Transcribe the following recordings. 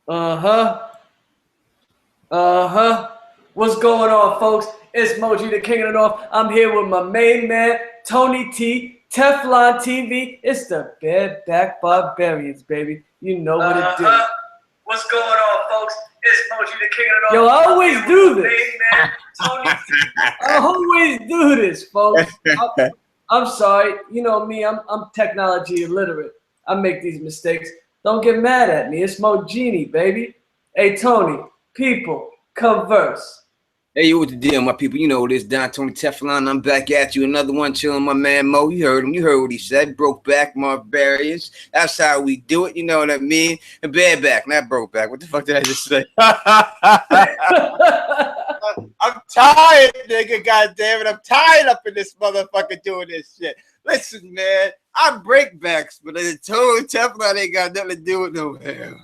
Uh-huh. Uh-huh. What's going on, folks? It's Moji, the king of the north. I'm here with my main man, Tony T, Teflon TV. It's the bareback barbarians, baby. You know what it is. What's going on, folks? It's Moji, the king of the north. Yo, I always do this. Main man, Tony T. I always do this, folks. I'm sorry. You know me, I'm technology illiterate. I make these mistakes. Don't get mad at me. It's Mo Genie, baby. Hey, Tony, people, converse. Hey, you what the deal, my people? You know this, Don Tony Teflon. I'm back at you. Another one chilling, my man Mo. You heard him. You heard what he said. Broke back, barbarians. That's how we do it. You know what I mean? And bareback, not broke back. What the fuck did I just say? I'm tired, nigga. God damn it. I'm tired up in this motherfucker doing this shit. Listen, man. I break backs, but the Tony Teflon ain't got nothing to do with no hair.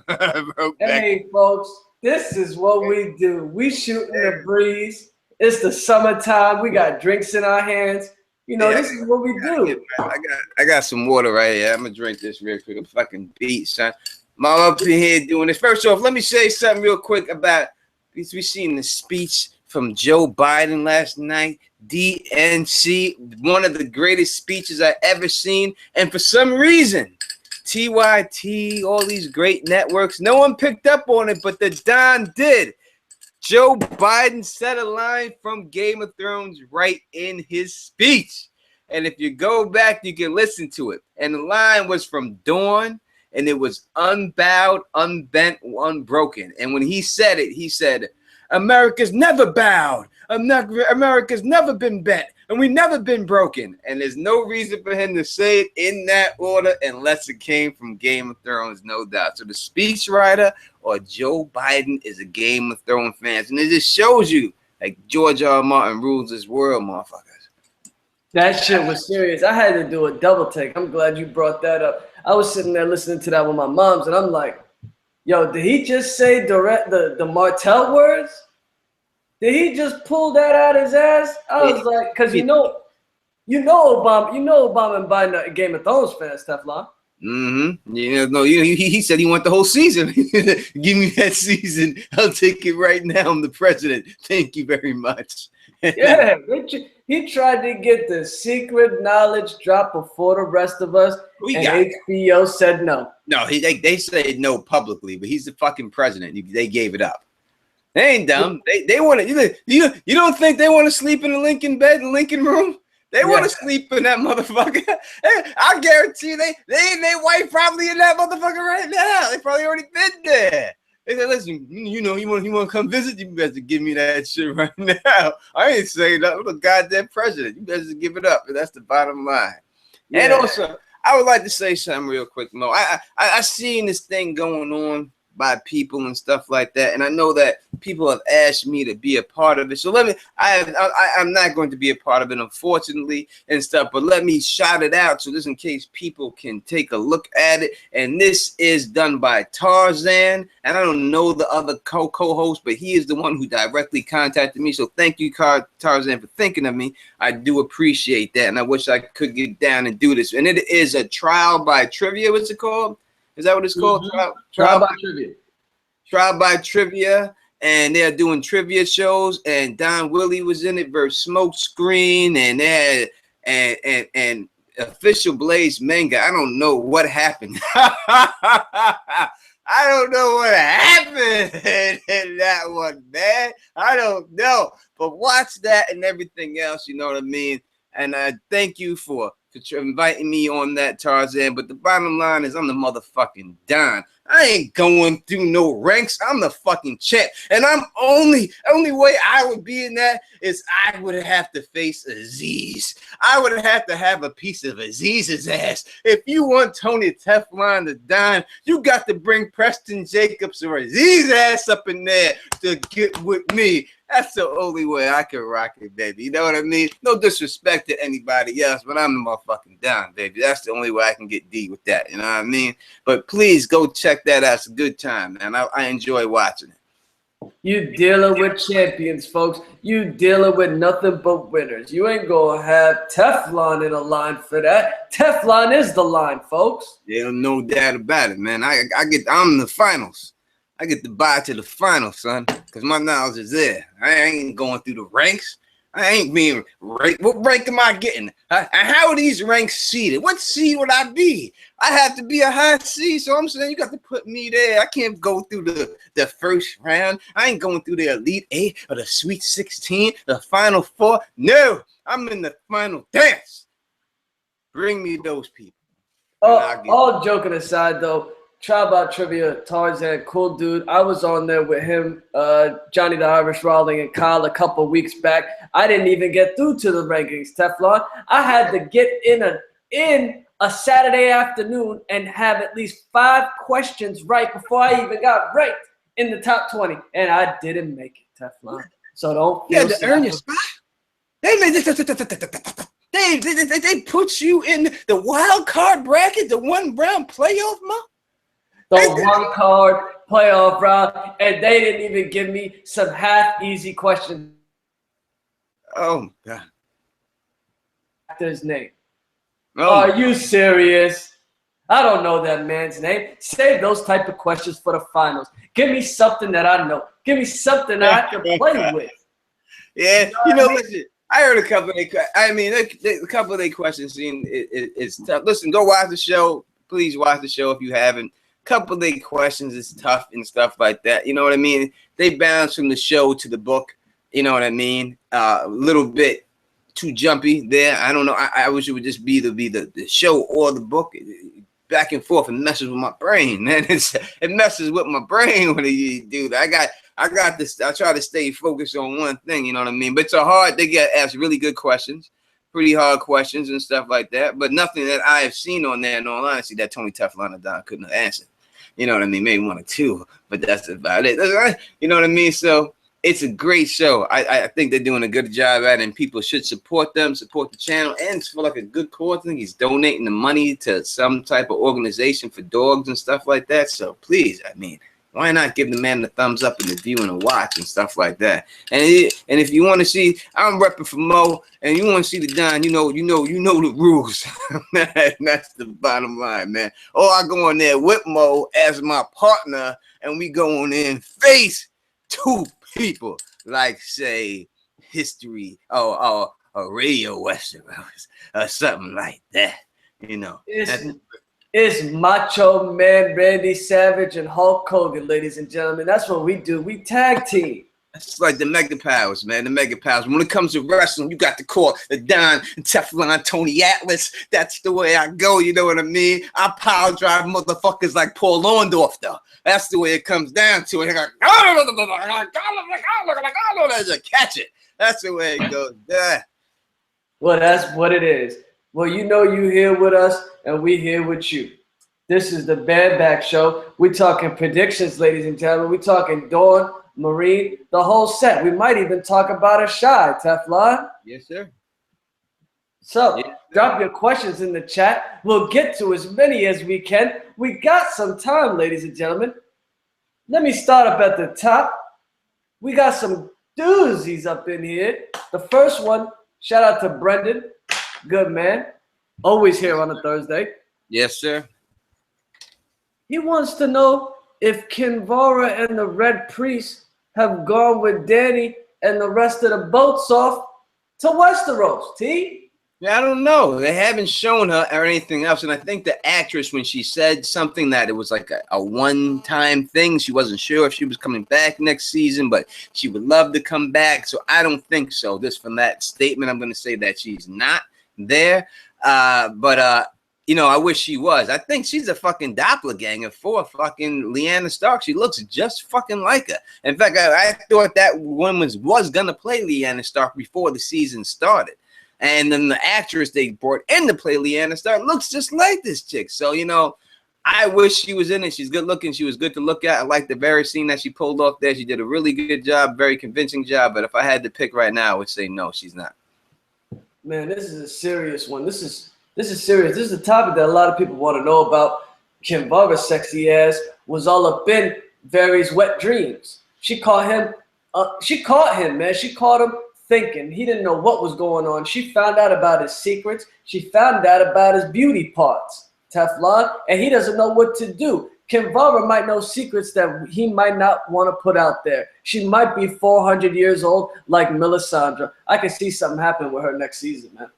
Hey, folks. This is what we do. We shoot in the breeze. It's the summertime. We got drinks in our hands. You know, this is what we do. I got some water right here. I'm gonna drink this real quick. I'm fucking beat, son. I'm up in here doing this. First off, let me say something real quick about we seen the speech from Joe Biden last night. DNC, one of the greatest speeches I ever seen, and for some reason, TYT, all these great networks, no one picked up on it, but the Don did. Joe Biden said a line from Game of Thrones right in his speech. And if you go back, you can listen to it. And the line was from Dawn, and it was unbowed, unbent, unbroken. And when he said it, he said, America's never bowed. America's never been bent. And we never been broken. And there's no reason for him to say it in that order unless it came from Game of Thrones, no doubt. So the speechwriter or Joe Biden is a Game of Thrones fan. And it just shows you like George R. R. Martin rules this world, motherfuckers. That shit was serious. I had to do a double take. I'm glad you brought that up. I was sitting there listening to that with my moms, and I'm like, yo, did he just say the Martell words? Did he just pull that out his ass? I was like, because you know Obama and Biden are Game of Thrones fans, Teflon. Mm-hmm. Yeah, no, he said he want the whole season. Give me that season. I'll take it right now. I'm the president. Thank you very much. Yeah, he tried to get the secret knowledge drop before the rest of us, and HBO said no. No, they said no publicly, but he's the fucking president. They gave it up. They ain't dumb. They want to. You don't think they want to sleep in the Lincoln bed, in the Lincoln room? They want to sleep in that motherfucker. Hey, I guarantee you, they and their wife probably in that motherfucker right now. They probably already been there. They said, listen, you want to come visit? You better give me that shit right now. I ain't saying that. I'm the goddamn president. You better just give it up. And that's the bottom line. Yeah. And also, I would like to say something real quick, Mo. I seen this thing going on by people and stuff like that, and I know that people have asked me to be a part of it. So I'm not going to be a part of it, unfortunately, and stuff. But let me shout it out, so just in case people can take a look at it. And this is done by Tarzan, and I don't know the other co-host, but he is the one who directly contacted me. So thank you, Tarzan, for thinking of me. I do appreciate that, and I wish I could get down and do this. And it is a trial by trivia. What's it called? Is that what it's called? Trial by Trivia. Trial by Trivia. And they're doing trivia shows. And Don Willie was in it versus Smokescreen. And they had and Official Blaze Manga. I don't know what happened. I don't know what happened in that one, man. I don't know. But watch that and everything else, you know what I mean? And thank you for inviting me on that, Tarzan. But the bottom line is I'm the motherfucking Don. I ain't going through no ranks. I'm the fucking champ. And I'm only way I would be in that is I would have to face Aziz. I would have to have a piece of Aziz's ass. If you want Tony Teflon to Don, you got to bring Preston Jacobs or Aziz's ass up in there to get with me. That's the only way I can rock it, baby. You know what I mean? No disrespect to anybody else, but I'm the motherfucking Don, baby. That's the only way I can get D with that. You know what I mean? But please go check that out. It's a good time, man. I enjoy watching it. You dealing with champions, folks. You dealing with nothing but winners. You ain't gonna have Teflon in a line for that. Teflon is the line, folks. Yeah, no doubt about it, man. I'm in the finals. I get to buy to the final, son, because my knowledge is there. I ain't going through the ranks. I ain't being ranked. What rank am I getting? And how are these ranks seeded? What seed would I be? I have to be a high seed, so I'm saying you got to put me there. I can't go through the first round. I ain't going through the Elite 8 or the Sweet 16, the Final 4. No, I'm in the final dance. Bring me those people. All joking aside, though, Tribal Trivia, Tarzan, cool dude. I was on there with him, Johnny the Irish Rawling, and Kyle a couple weeks back. I didn't even get through to the rankings, Teflon. I had to get in a Saturday afternoon and have at least 5 questions right before I even got ranked in the top 20, and I didn't make it, Teflon. So don't feel to earn your spot. They put you in the wild card bracket, the 1 round playoff, man. The 1 card playoff round, and they didn't even give me some half easy questions. Oh God! Actor's name. Oh, Are you serious? I don't know that man's name. Save those type of questions for the finals. Give me something that I know. Give me something that I can play with. Yeah, listen. I heard a couple of a couple of their questions. It's tough. Listen, go watch the show. Please watch the show if you haven't. Couple of their questions is tough and stuff like that. You know what I mean? They bounce from the show to the book. You know what I mean? A little bit too jumpy there. I don't know. I wish it would just be the show or the book. Back and forth, and messes with my brain, man. It messes with my brain when you do that. I got this. I try to stay focused on one thing. You know what I mean? But it's hard. They get asked really good questions, pretty hard questions and stuff like that. But nothing that I have seen on there, in all honesty, that Tony Teflon and Don couldn't have answered. You know what I mean? Maybe 1 or 2, but that's about it. You know what I mean? So it's a great show. I think they're doing a good job at it, and people should support them, support the channel, and it's for like a good cause. I think he's donating the money to some type of organization for dogs and stuff like that. So please, I mean, why not give the man the thumbs up and the view and a watch and stuff like that? And if you want to see, I'm repping for Mo, and you want to see the Don, you know the rules. That's the bottom line, man. Or I go on there with Mo as my partner, and we go on in face 2 people, like say history or radio Westeros or something like that. It's Macho Man Randy Savage and Hulk Hogan, ladies and gentlemen. That's what we do. We tag team. It's like the Mega Powers, man. The Mega Powers. When it comes to wrestling, you got to call the Don and Teflon, Tony Atlas. That's the way I go. You know what I mean? I power drive motherfuckers like Paul Orndorff, though. That's the way it comes down to it. Catch it. That's the way it goes. Yeah. Well, that's what it is. Well, you here with us, and we here with you. This is the Bad Back Show. We're talking predictions, ladies and gentlemen. We're talking Dawn, Marine, the whole set. We might even talk about a shy, Teflon. Yes, sir. So, drop your questions in the chat. We'll get to as many as we can. We got some time, ladies and gentlemen. Let me start up at the top. We got some doozies up in here. The first one, shout out to Brendan. Good man. Always here on a Thursday. Yes, sir. He wants to know if Kinvara and the Red Priest have gone with Danny and the rest of the boats off to Westeros, T? Yeah, I don't know. They haven't shown her or anything else. And I think the actress, when she said something that it was like a one-time thing, she wasn't sure if she was coming back next season, but she would love to come back. So I don't think so. Just from that statement, I'm going to say that she's not there. I wish she was. I think she's a fucking doppelganger for fucking Lyanna Stark. She looks just fucking like her. In fact, I thought that woman was going to play Lyanna Stark before the season started. And then the actress they brought in to play Lyanna Stark looks just like this chick. So, I wish she was in it. She's good looking. She was good to look at. I like the very scene that she pulled off there. She did a really good job, very convincing job. But if I had to pick right now, I would say no, she's not. Man, this is a serious one. This is serious. This is a topic that a lot of people want to know about. Kinvara's sexy ass was all up in Varys' wet dreams. She caught him, man. She caught him thinking. He didn't know what was going on. She found out about his secrets. She found out about his beauty parts, Teflon, and he doesn't know what to do. Kinvara might know secrets that he might not want to put out there. She might be 400 years old like Melisandre. I can see something happen with her next season, man.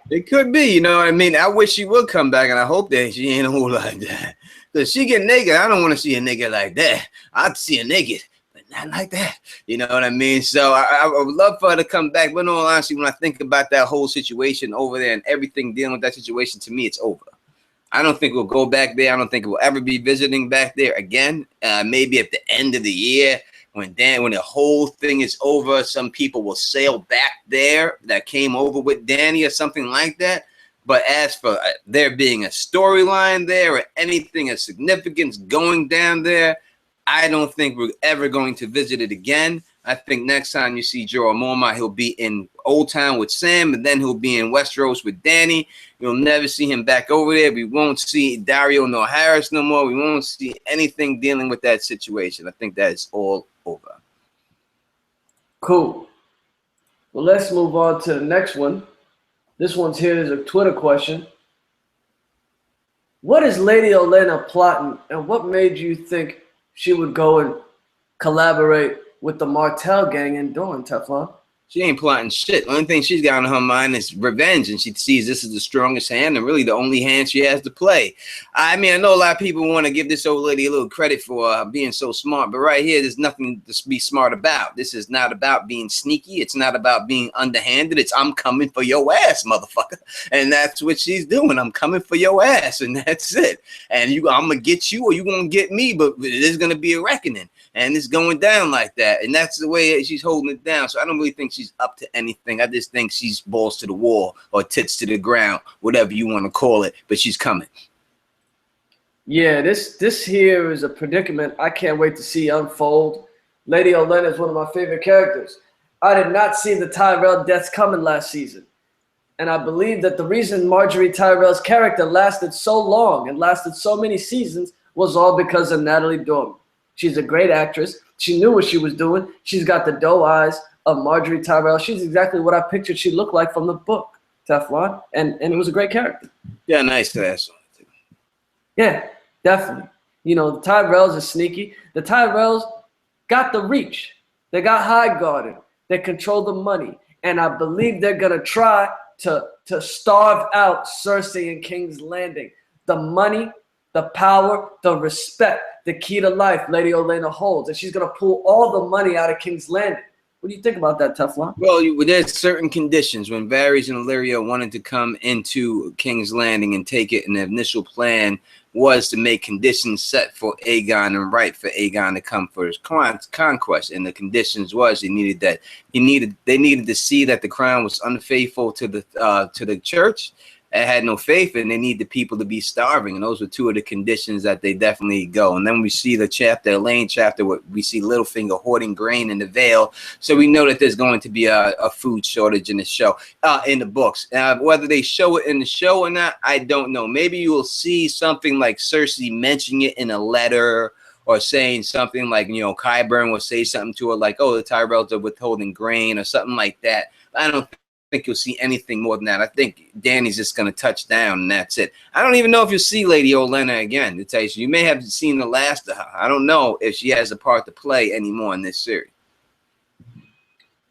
It could be, you know what I mean? I wish she would come back, and I hope that she ain't old like that. Because she get naked, I don't want to see a nigga like that. I'd see a naked, but not like that. You know what I mean? So I would love for her to come back. But in all honesty, when I think about that whole situation over there and everything dealing with that situation, to me, it's over. I don't think we'll go back there. I don't think we'll ever be visiting back there again. Maybe at the end of the year, when the whole thing is over, some people will sail back there that came over with Dany or something like that. But as for there being a storyline there or anything of significance going down there, I don't think we're ever going to visit it again. I think next time you see Jorah Mormont, he'll be in Oldtown with Sam, and then he'll be in Westeros with Dany. You'll never see him back over there. We won't see Dario nor Harris no more. We won't see anything dealing with that situation. I think that is all over. Cool. Well, let's move on to the next one. This one's here is a Twitter question. What is Lady Olenna plotting, and what made you think she would go and collaborate with the Martell gang in doing, Teflon? She ain't plotting shit. The only thing she's got on her mind is revenge, and she sees this as the strongest hand and really the only hand she has to play. I mean, I know a lot of people want to give this old lady a little credit for being so smart, but right here, there's nothing to be smart about. This is not about being sneaky. It's not about being underhanded. It's I'm coming for your ass, motherfucker. And that's what she's doing. I'm coming for your ass, and that's it. And I'm going to get you or you going to get me, but there's going to be a reckoning. And it's going down like that. And that's the way she's holding it down. So I don't really think she's up to anything. I just think she's balls to the wall or tits to the ground, whatever you want to call it. But she's coming. Yeah, this here is a predicament I can't wait to see unfold. Lady Olenna is one of my favorite characters. I did not see the Tyrell deaths coming last season. And I believe that the reason Marjorie Tyrell's character lasted so long and lasted so many seasons was all because of Natalie Dormer. She's a great actress. She knew what she was doing. She's got the doe eyes of Marjorie Tyrell. She's exactly what I pictured she looked like from the book, Teflon. And it was a great character. Yeah, nice ass. Yeah, definitely. You know, the Tyrells are sneaky. The Tyrells got the reach. They got high guarded. They control the money. And I believe they're going to try to starve out Cersei and King's Landing. The money, the power, the respect, the key to life Lady Olenna holds. And she's going to pull all the money out of King's Landing. What do you think about that, Teflon? Well, there's certain conditions. When Varys and Illyria wanted to come into King's Landing and take it, and the initial plan was to make conditions set for Aegon and right for Aegon to come for his conquest. And the conditions was they needed to see that the crown was unfaithful to the church. It had no faith, and they need the people to be starving. And those were two of the conditions that they definitely go. And then we see the chapter, Elaine chapter, where we see LittleFinger hoarding grain in the Vale. So we know that there's going to be a food shortage in the show, in the books. Whether they show it in the show or not, I don't know. Maybe you will see something like Cersei mentioning it in a letter, or saying something like, Qyburn will say something to her like, oh, the Tyrells are withholding grain or something like that. I don't think you'll see anything more than that. I think Dany's just going to touch down, and that's it. I don't even know if you'll see Lady Olenna again, to tell you. You may have seen the last of her. I don't know if she has a part to play anymore in this series.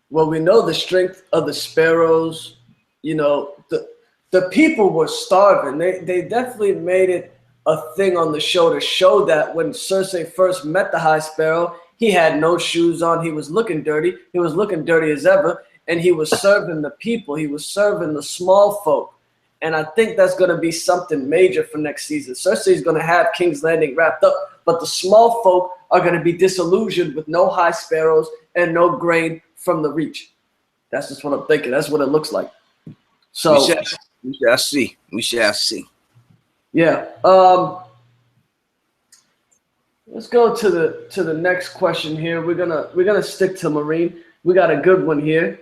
Well, we know the strength of the Sparrows. The people were starving. They definitely made it a thing on the show to show that when Cersei first met the High Sparrow, he had no shoes on. He was looking dirty. He was looking dirty as ever. And he was serving the people. He was serving the small folk. And I think that's going to be something major for next season. Cersei's going to have King's Landing wrapped up, but the small folk are going to be disillusioned with no High Sparrows and no grain from the Reach. That's just what I'm thinking. That's what it looks like. So we shall see. We shall see. Yeah. Let's go to the next question here. We're gonna stick to Marine. We got a good one here.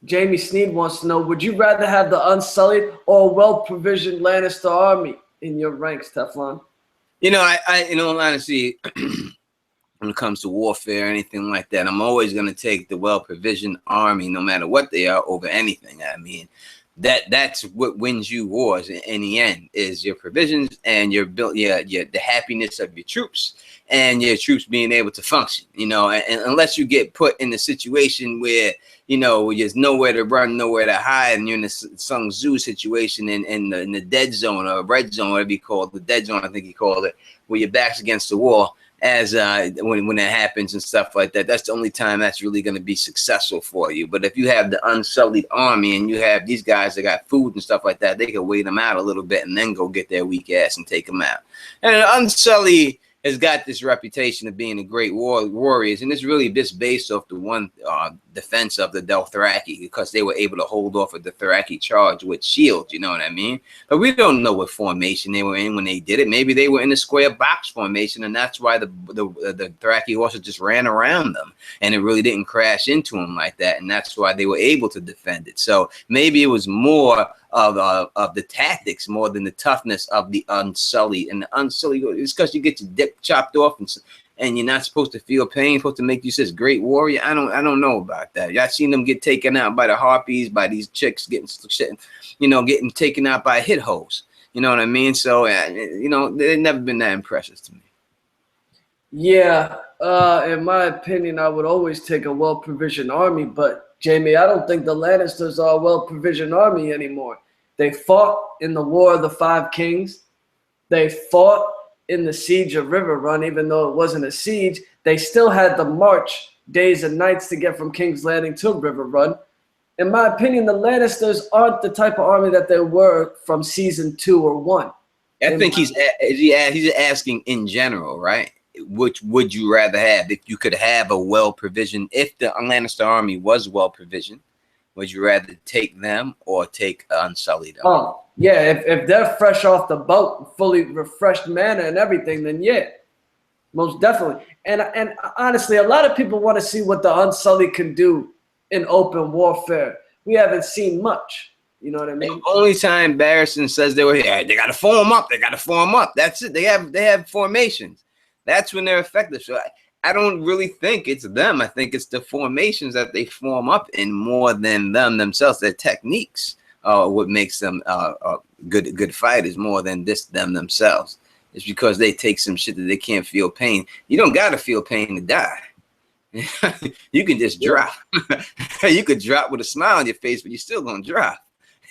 Jamie Sneed wants to know, would you rather have the unsullied or well-provisioned Lannister army in your ranks, Teflon? Honestly, when it comes to warfare or anything like that, I'm always going to take the well-provisioned army, no matter what they are, over anything. I mean, that's what wins you wars in the end, is your provisions and your the happiness of your troops and your troops being able to function, you know. And unless you get put in a situation where, you know, there's nowhere to run, nowhere to hide, and you're in a Sun Tzu situation in the dead zone, or red zone, whatever you call it, the dead zone, I think he called it, where your back's against the wall, as when that happens and stuff like that. That's the only time that's really going to be successful for you. But if you have the unsullied army and you have these guys that got food and stuff like that, they can wait them out a little bit and then go get their weak ass and take them out. And an unsullied has got this reputation of being a great warriors, and it's really just based off the one defense of the Dothraki, because they were able to hold off of the Dothraki charge with shields, you know what I mean? But we don't know what formation they were in when they did it. Maybe they were in a square box formation, and that's why the Dothraki horses just ran around them, and it really didn't crash into them like that, and that's why they were able to defend it. So maybe it was more of the tactics more than the toughness of the unsullied. And the unsullied, it's because you get your dick chopped off and you're not supposed to feel pain, supposed to make you such great warrior. I don't know about that. Y'all seen them get taken out by the harpies, by these chicks getting shit, you know, getting taken out by hit holes. You know what I mean? So you know, they've never been that impressive to me. Yeah, in my opinion, I would always take a well-provisioned army, but Jamie, I don't think the Lannisters are a well-provisioned army anymore. They fought in the War of the Five Kings. They fought in the Siege of River Run, even though it wasn't a siege. They still had to march days and nights to get from King's Landing to River Run. In my opinion, the Lannisters aren't the type of army that they were from season 2 or 1. I think he's asking in general, right? Which would you rather have? If you could have a well-provisioned, if the Lannister army was well-provisioned, would you rather take them or take Unsullied? Oh, yeah, if they're fresh off the boat, fully refreshed mana and everything, then yeah, most definitely. And honestly, a lot of people want to see what the Unsullied can do in open warfare. We haven't seen much. You know what I mean? The only time Barristan says they were here, they got to form up. They got to form up. That's it. They have formations. That's when they're effective. So I don't really think it's them. I think it's the formations that they form up in more than them themselves. Their techniques are what makes them good fighters more than them themselves. It's because they take some shit that they can't feel pain. You don't got to feel pain to die. You can just drop. You could drop with a smile on your face, but you're still going to drop.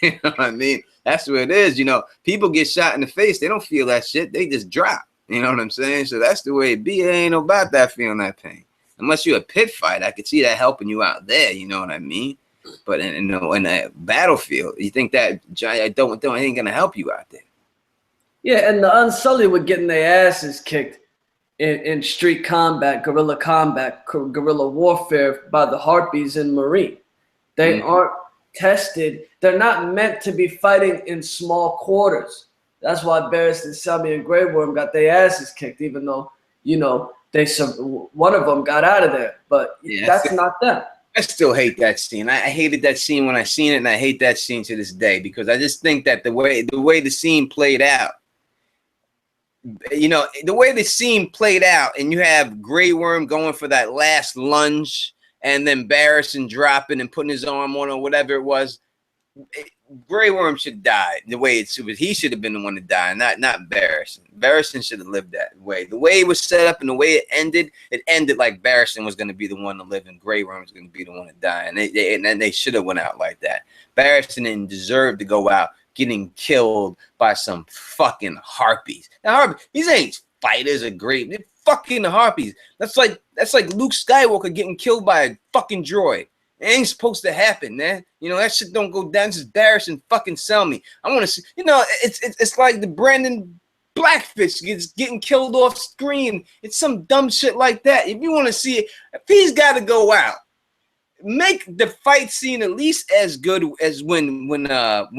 You know what I mean? That's what it is. You know, people get shot in the face. They don't feel that shit. They just drop. You know what I'm saying? So that's the way it be. It ain't about that feeling that pain. Unless you're a pit fight, I could see that helping you out there. You know what I mean? But in a battlefield, you think that ain't gonna help you out there. Yeah, and the Unsullied were getting their asses kicked in street combat, guerrilla warfare by the Harpies and Marine. They aren't tested. They're not meant to be fighting in small quarters. That's why Barristan, Selmy, and Grey Worm got their asses kicked, even though, you know, one of them got out of there. But yeah, that's not them. I still hate that scene. I hated that scene when I seen it, and I hate that scene to this day because I just think that the way the scene played out, you know, the way the scene played out, and you have Grey Worm going for that last lunge, and then Barristan dropping and putting his arm on or whatever it was. Grey Worm should die the way it's. He should have been the one to die, not Barristan. Barristan should have lived that way. The way it was set up and the way it ended like Barristan was going to be the one to live and Grey Worm was going to be the one to die. And they should have went out like that. Barristan didn't deserve to go out getting killed by some fucking harpies. Now, these ain't fighters or great. They're fucking harpies. That's like Luke Skywalker getting killed by a fucking droid. It ain't supposed to happen, man. You know, that shit don't go down. This is Barristan fucking sell me. I want to see, you know, it's like the Brandon Blackfish getting killed off screen. It's some dumb shit like that. If you want to see it, if he's got to go out, make the fight scene at least as good as when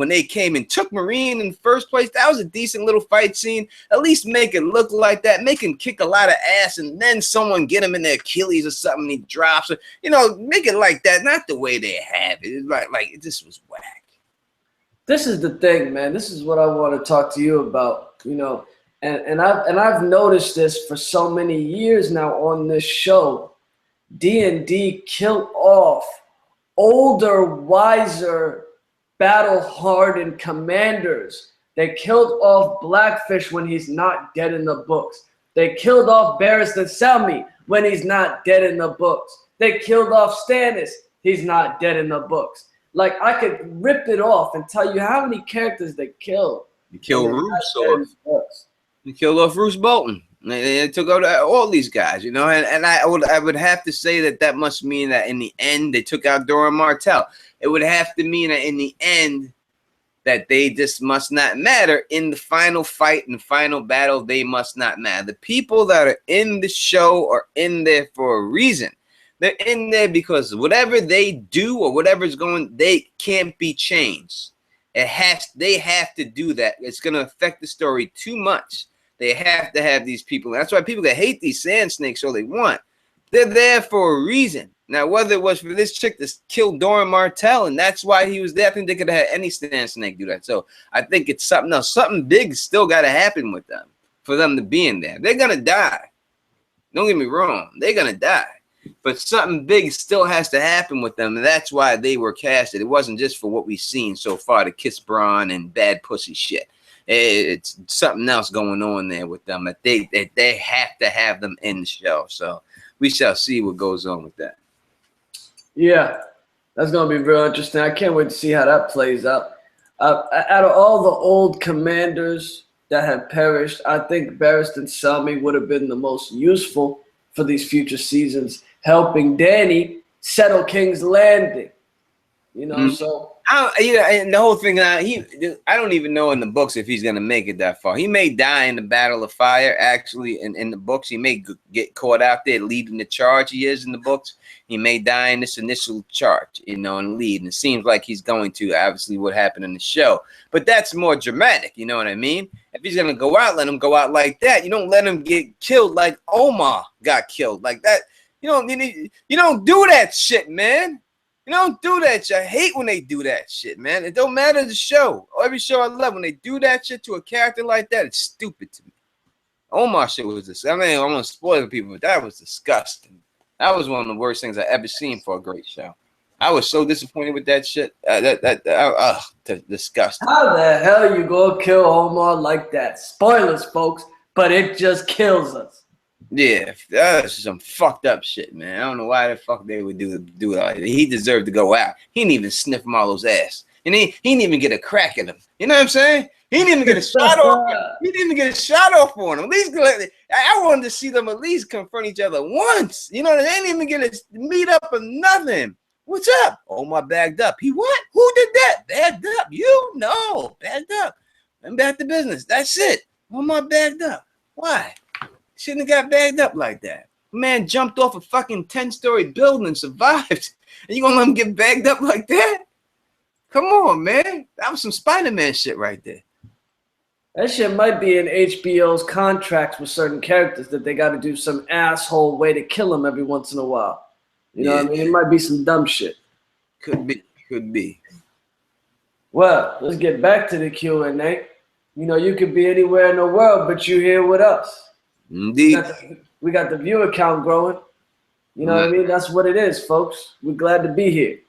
they came and took Marine in the first place. That was a decent little fight scene. At least make it look like that. Make him kick a lot of ass, and then someone get him in their Achilles or something. And he drops it. You know, make it like that. Not the way they have it. It's like this was whack. This is the thing, man. This is what I want to talk to you about. You know, and I've noticed this for so many years now on this show. D&D killed off older, wiser battle-hardened commanders. They killed off Blackfish when he's not dead in the books. They killed off Barristan Selmy when he's not dead in the books. They killed off Stannis. He's not dead in the books. Like, I could rip it off and tell you how many characters they killed. You killed Roose off. You killed off Roose Bolton. They took out all these guys, you know, and I would have to say that must mean that in the end they took out Doran Martell. It would have to mean that in the end that they just must not matter in the final fight and final battle. They must not matter. The people that are in the show are in there for a reason. They're in there because whatever they do or whatever's going, they can't be changed. They have to do that. It's going to affect the story too much. They have to have these people. That's why people that hate these sand snakes all they want. They're there for a reason. Now, whether it was for this chick to kill Doran Martell, and that's why he was there, I think they could have had any sand snake do that. So I think it's something else. Something big still got to happen with them for them to be in there. They're going to die. Don't get me wrong. They're going to die. But something big still has to happen with them. And that's why they were casted. It wasn't just for what we've seen so far, the kiss Bron and bad pussy shit. It's something else going on there with them that they have to have them in the show. So we shall see what goes on with that. Yeah, that's going to be real interesting. I can't wait to see how that plays out. Out of all the old commanders that have perished, I think Barristan Selmy would have been the most useful for these future seasons, helping Dany settle King's Landing. You know, so and the whole thing. I don't even know in the books if he's gonna make it that far. He may die in the Battle of Fire. Actually, in the books, he may get caught out there leading the charge. He is in the books. He may die in this initial charge, you know, and lead. And it seems like he's going to. Obviously, what happened in the show, but that's more dramatic. You know what I mean? If he's gonna go out, let him go out like that. You don't let him get killed like Omar got killed like that. You don't do that shit, man. You don't do that shit. I hate when they do that shit, man. It don't matter the show. Every show I love, when they do that shit to a character like that, it's stupid to me. Omar shit was this. I mean, I'm gonna spoil people, but that was disgusting. That was one of the worst things I ever seen for a great show. I was so disappointed with that shit. Disgusting. How the hell you gonna kill Omar like that? Spoilers, folks, but it just kills us. Yeah, that's some fucked up shit, man. I don't know why the fuck they would do it like that. He deserved to go out. He didn't even sniff Marlowe's ass. And he didn't even get a crack at him. You know what I'm saying? He didn't even get a shot off. He didn't even get a shot off on him. At least I wanted to see them at least confront each other once. You know, they didn't even get a meet up or nothing. What's up? Omar bagged up. He what? Who did that? Bagged up. You? No. Bagged up. I'm back to business. That's it. Omar bagged up. Why? Shouldn't have got bagged up like that. Man jumped off a fucking 10-story building and survived. And you gonna let him get bagged up like that? Come on, man. That was some Spider-Man shit right there. That shit might be in HBO's contracts with certain characters that they got to do some asshole way to kill them every once in a while. You know what I mean? It might be some dumb shit. Could be. Well, let's get back to the Q&A. You know, you could be anywhere in the world, but you're here with us. Indeed. We got the viewer count growing. You know what I mean? That's what it is, folks. We're glad to be here.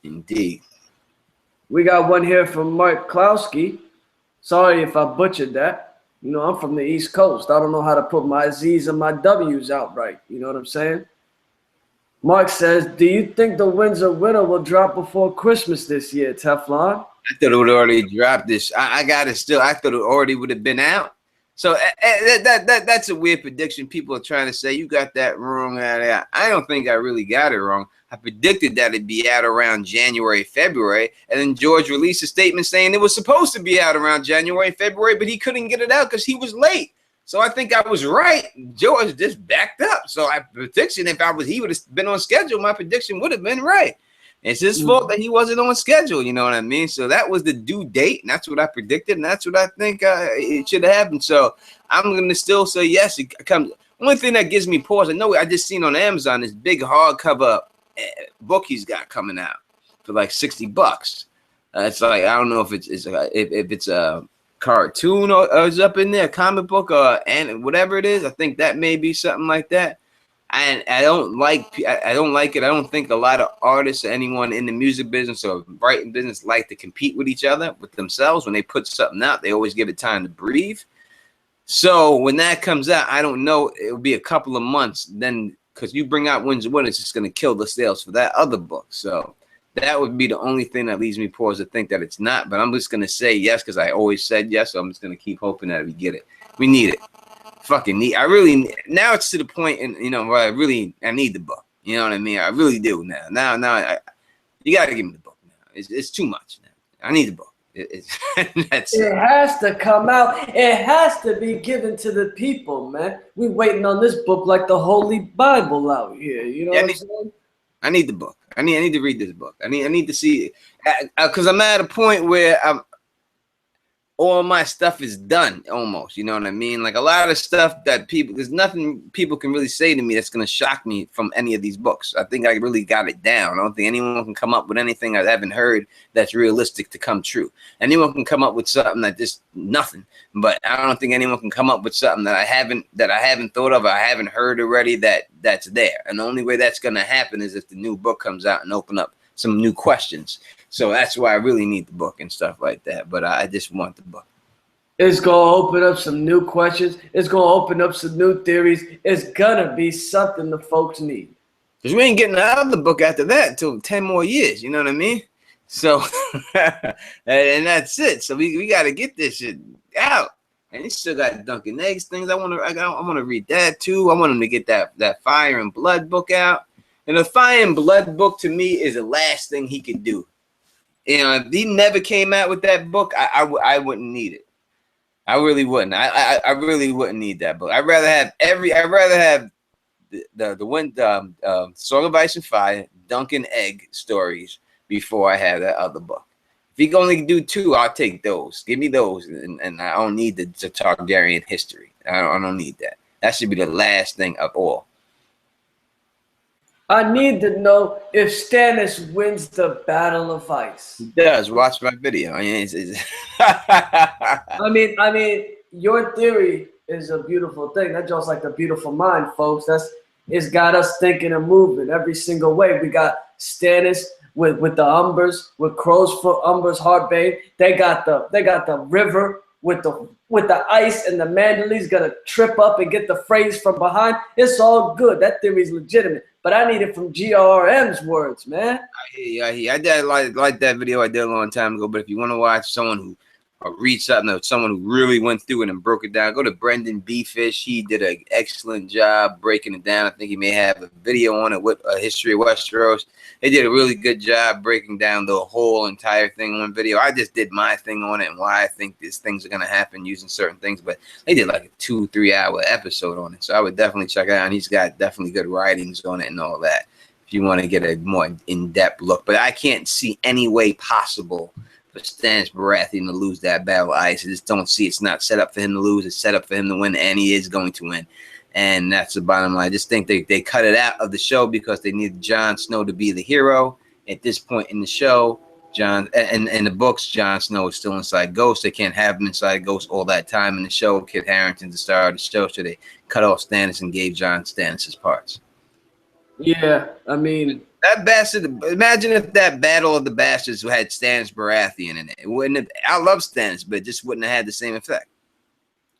Indeed. We got one here from Mark Klowski. Sorry if I butchered that. You know, I'm from the East Coast. I don't know how to put my Z's and my W's out right. You know what I'm saying? Mark says, do you think the Winds of Winter will drop before Christmas this year, Teflon? I thought it would already drop this. I got it still. I thought it already would have been out. So that's a weird prediction. People are trying to say you got that wrong. I don't think I really got it wrong. I predicted that it'd be out around January, February, and then George released a statement saying it was supposed to be out around January, February, but he couldn't get it out because he was late. So I think I was right. George just backed up. So I prediction, if he would have been on schedule, my prediction would have been right. It's his fault that he wasn't on schedule, you know what I mean? So that was the due date, and that's what I predicted, and that's what I think it should have happened. So I'm going to still say yes. It comes. Only thing that gives me pause, I know I just seen on Amazon this big hardcover book he's got coming out for like $60. It's like, I don't know if it's a cartoon or is up in there, a comic book and whatever it is. I think that may be something like that. I don't like it. I don't think a lot of artists or anyone in the music business or writing business like to compete with each other, with themselves. When they put something out, they always give it time to breathe. So when that comes out, I don't know. It'll be a couple of months then, because you bring out Wun WUn, it's just going to kill the sales for that other book. So that would be the only thing that leaves me pause to think that it's not. But I'm just going to say yes because I always said yes. So I'm just going to keep hoping that we get it. We need it. Fucking need. I really now it's to the point, and where I need the book. You know what I mean? I really do now. Now you got to give me the book now. It's too much now. I need the book. That's it has to come out. It has to be given to the people, man. We waiting on this book like the Holy Bible out here. You know what I'm saying? I need the book. I need to read this book. I need to see it because I'm at a point where all my stuff is done almost. You know what I mean? Like a lot of stuff that there's nothing people can really say to me that's gonna shock me from any of these books. I think I really got it down. I don't think anyone can come up with anything I haven't heard that's realistic to come true. Anyone can come up with something that just nothing. But I don't think anyone can come up with something that I haven't thought of, or I haven't heard already that's there. And the only way that's gonna happen is if the new book comes out and open up some new questions. So that's why I really need the book and stuff like that. But I just want the book. It's going to open up some new questions. It's going to open up some new theories. It's going to be something the folks need. Because we ain't getting out of the book after that until 10 more years. You know what I mean? So, and that's it. So we got to get this shit out. And he still got Dunkin' Eggs things. I want to read that too. I want him to get that Fire and Blood book out. And the Fire and Blood book to me is the last thing he could do. If he never came out with that book, I wouldn't need it. I really wouldn't. I really wouldn't need that book. I'd rather have the Song of Ice and Fire, Dunkin' Egg stories before I have that other book. If he can only do 2, I'll take those. Give me those, and I don't need the Targaryen history. I don't need that. That should be the last thing of all. I need to know if Stannis wins the Battle of Ice. He does. Watch my video. I mean, your theory is a beautiful thing. That's just like a beautiful mind, folks. It's got us thinking and moving every single way. We got Stannis with the Umbers, with Crow's Foot Umbers, Heartbane. They got the river with the ice, and the Manderly's gonna trip up and get the phrase from behind. It's all good. That theory's legitimate. But I need it from GRM's words, man. I hear you. I did like that video I did a long time ago. But if you want to watch someone who read something, or someone who really went through it and broke it down, go to Brendan B. Fish. He did an excellent job breaking it down. I think he may have a video on it with a history of Westeros. They did a really good job breaking down the whole entire thing on video. I just did my thing on it and why I think these things are going to happen using certain things. But they did like a 2-3 hour episode on it. So I would definitely check it out. And he's got definitely good writings on it and all that if you want to get a more in-depth look. But I can't see any way possible for Stannis Baratheon to lose that Battle of Ice. I just don't see it's not set up for him to lose. It's set up for him to win, and he is going to win. And that's the bottom line. I just think they cut it out of the show because they need Jon Snow to be the hero. At this point in the show, in the books, Jon Snow is still inside Ghost. They can't have him inside Ghost all that time in the show. Kit Harington's the star of the show, so they cut off Stannis and gave Jon Stannis' parts. Yeah, I mean, that bastard. Imagine if that Battle of the Bastards had Stannis Baratheon in it. It wouldn't have. I love Stannis, but it just wouldn't have had the same effect.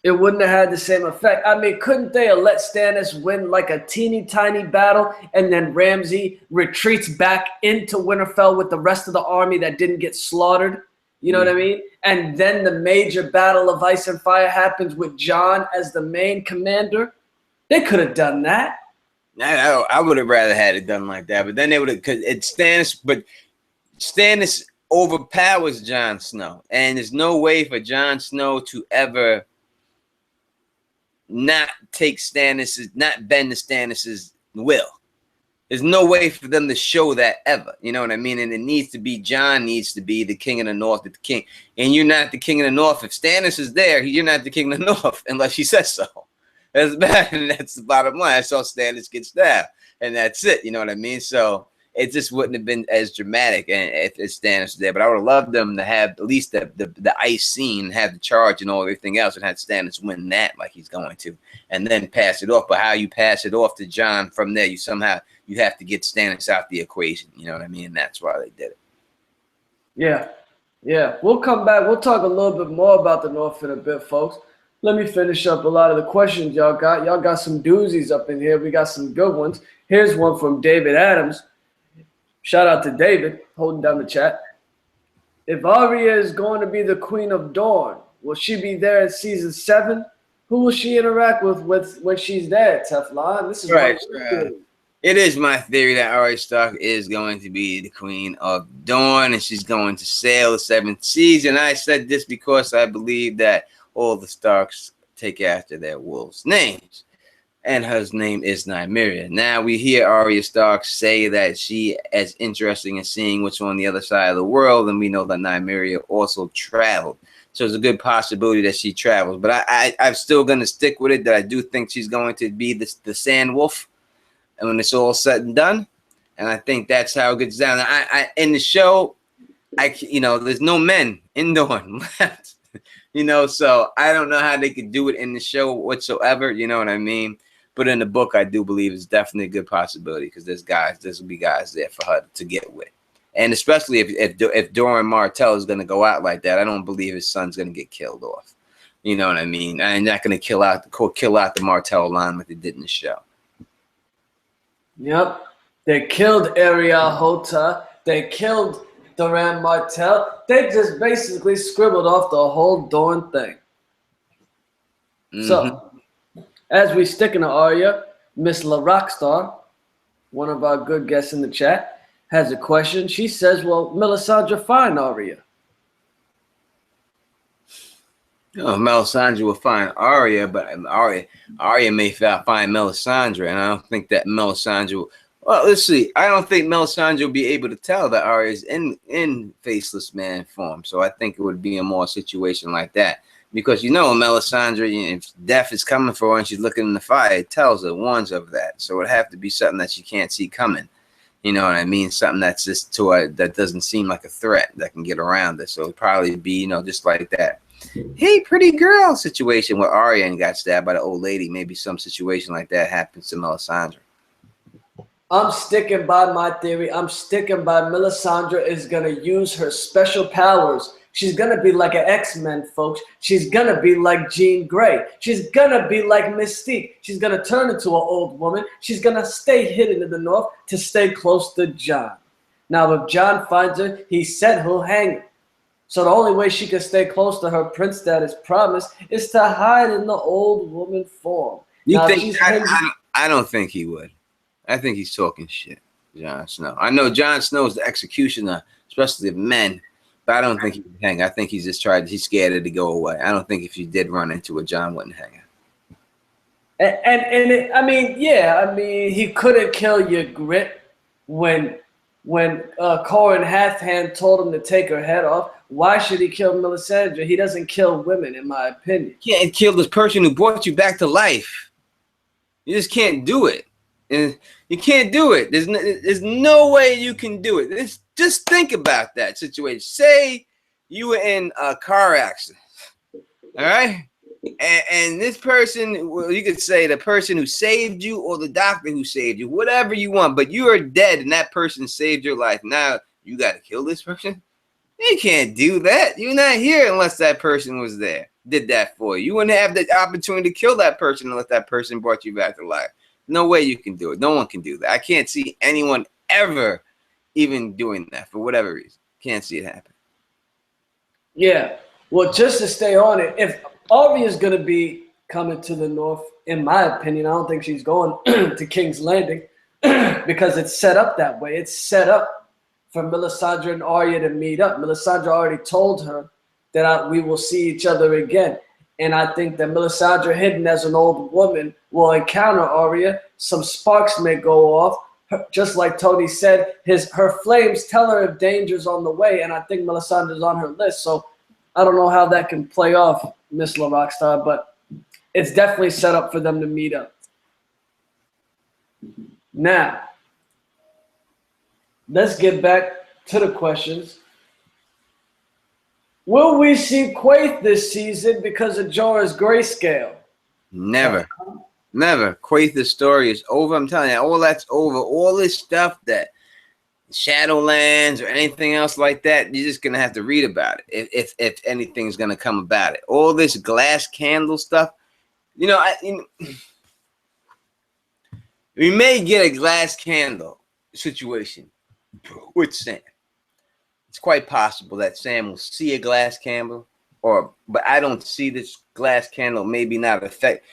It wouldn't have had the same effect. I mean, couldn't they have let Stannis win like a teeny tiny battle, and then Ramsey retreats back into Winterfell with the rest of the army that didn't get slaughtered? You know what I mean? And then the major Battle of Ice and Fire happens with Jon as the main commander. They could have done that. I would have rather had it done like that, but then they would have, because it's Stannis, but Stannis overpowers Jon Snow, and there's no way for Jon Snow to ever not take Stannis's, not bend to Stannis's will. There's no way for them to show that ever. You know what I mean? And it needs to be, Jon needs to be the king of the North, the king. And you're not the king of the North. If Stannis is there, you're not the king of the North unless he says so. That's bad, and that's the bottom line. I saw Stannis get stabbed, and that's it. You know what I mean? So it just wouldn't have been as dramatic and if Stannis was there. But I would have loved them to have at least the ice scene, have the charge and all everything else, and had Stannis win that like he's going to, and then pass it off. But how you pass it off to Jon from there, you have to get Stannis out the equation. You know what I mean? And that's why they did it. Yeah. Yeah. We'll come back. We'll talk a little bit more about the North in a bit, folks. Let me finish up a lot of the questions y'all got. Y'all got some doozies up in here. We got some good ones. Here's one from David Adams. Shout out to David, holding down the chat. If Arya is going to be the Queen of Dawn, will she be there in season 7? Who will she interact with when she's there, Teflon? This is right. It is my theory that Arya Stark is going to be the Queen of Dawn, and she's going to sail the 7th season. I said this because I believe that all the Starks take after their wolves' names, and her name is Nymeria. Now we hear Arya Stark say that she is interested in seeing what's on the other side of the world, and we know that Nymeria also traveled. So it's a good possibility that she travels. But I'm still going to stick with it that I do think she's going to be the Sand Wolf, and when it's all said and done, and I think that's how it gets down. In the show, there's no men in Dawn left. So I don't know how they could do it in the show whatsoever. You know what I mean? But in the book, I do believe it's definitely a good possibility because there's will be guys there for her to get with. And especially if Doran Martell is going to go out like that, I don't believe his son's going to get killed off. You know what I mean? I'm not going to kill out the Martell line like they did in the show. Yep. They killed Ariel Hota. They killed Doran Martell. They just basically scribbled off the whole Dorn thing. So, as we stick in the Arya, Miss La Rockstar, one of our good guests in the chat, has a question. She says, will Melisandre find Arya? Melisandre will find Arya, but Arya may find Melisandre, and I don't think that Melisandre will. Well, let's see. I don't think Melisandre will be able to tell that Arya is in faceless man form. So I think it would be a more situation like that. Because Melisandre, if death is coming for her and she's looking in the fire, it tells her, warns her of that. So it would have to be something that she can't see coming. You know what I mean? Something that's just to her that doesn't seem like a threat that can get around her. So it'd probably be, just like that. Hey, pretty girl situation where Arya got stabbed by the old lady. Maybe some situation like that happens to Melisandre. I'm sticking by my theory. I'm sticking by Melisandre is going to use her special powers. She's going to be like an X-Men, folks. She's going to be like Jean Grey. She's going to be like Mystique. She's going to turn into an old woman. She's going to stay hidden in the North to stay close to Jon. Now, if Jon finds her, he said he'll hang her. So the only way she can stay close to her prince that is promised is to hide in the old woman form. I don't think he would. I think he's talking shit, Jon Snow. I know Jon Snow's the executioner, especially of men, but I don't think he would hang. I think he's scared of it to go away. I don't think if you did run into it, Jon wouldn't hang her. He couldn't kill your grit when Corin Halfhand told him to take her head off. Why should he kill Melisandre? He doesn't kill women, in my opinion. You can't kill this person who brought you back to life. You just can't do it. And you can't do it. There's no way you can do it. Just think about that situation. Say you were in a car accident, all right? And this person, well, you could say the person who saved you or the doctor who saved you, whatever you want, but you are dead and that person saved your life. Now you got to kill this person? You can't do that. You're not here unless that person was there, did that for you. You wouldn't have the opportunity to kill that person unless that person brought you back to life. No way you can do it. No one can do that. I can't see anyone ever even doing that for whatever reason. Can't see it happen. Yeah. Well, just to stay on it, if Arya is going to be coming to the North, in my opinion, I don't think she's going to King's Landing because it's set up that way. It's set up for Melisandre and Arya to meet up. Melisandre already told her that we will see each other again. And I think that Melisandre, hidden as an old woman, will encounter Arya. Some sparks may go off. Just like Tony said, her flames tell her if danger's on the way. And I think Melisandre's on her list. So I don't know how that can play off, Miss La Rockstar, but it's definitely set up for them to meet up. Now, let's get back to the questions. Will we see Quaithe this season because of Jorah's grayscale? Never. Never. Quaithe's story is over. I'm telling you, all that's over. All this stuff that Shadowlands or anything else like that, you're just gonna have to read about it if anything's gonna come about it. All this glass candle stuff, we may get a glass candle situation with Sam. It's quite possible that Sam will see a glass candle, but I don't see this glass candle maybe not affect.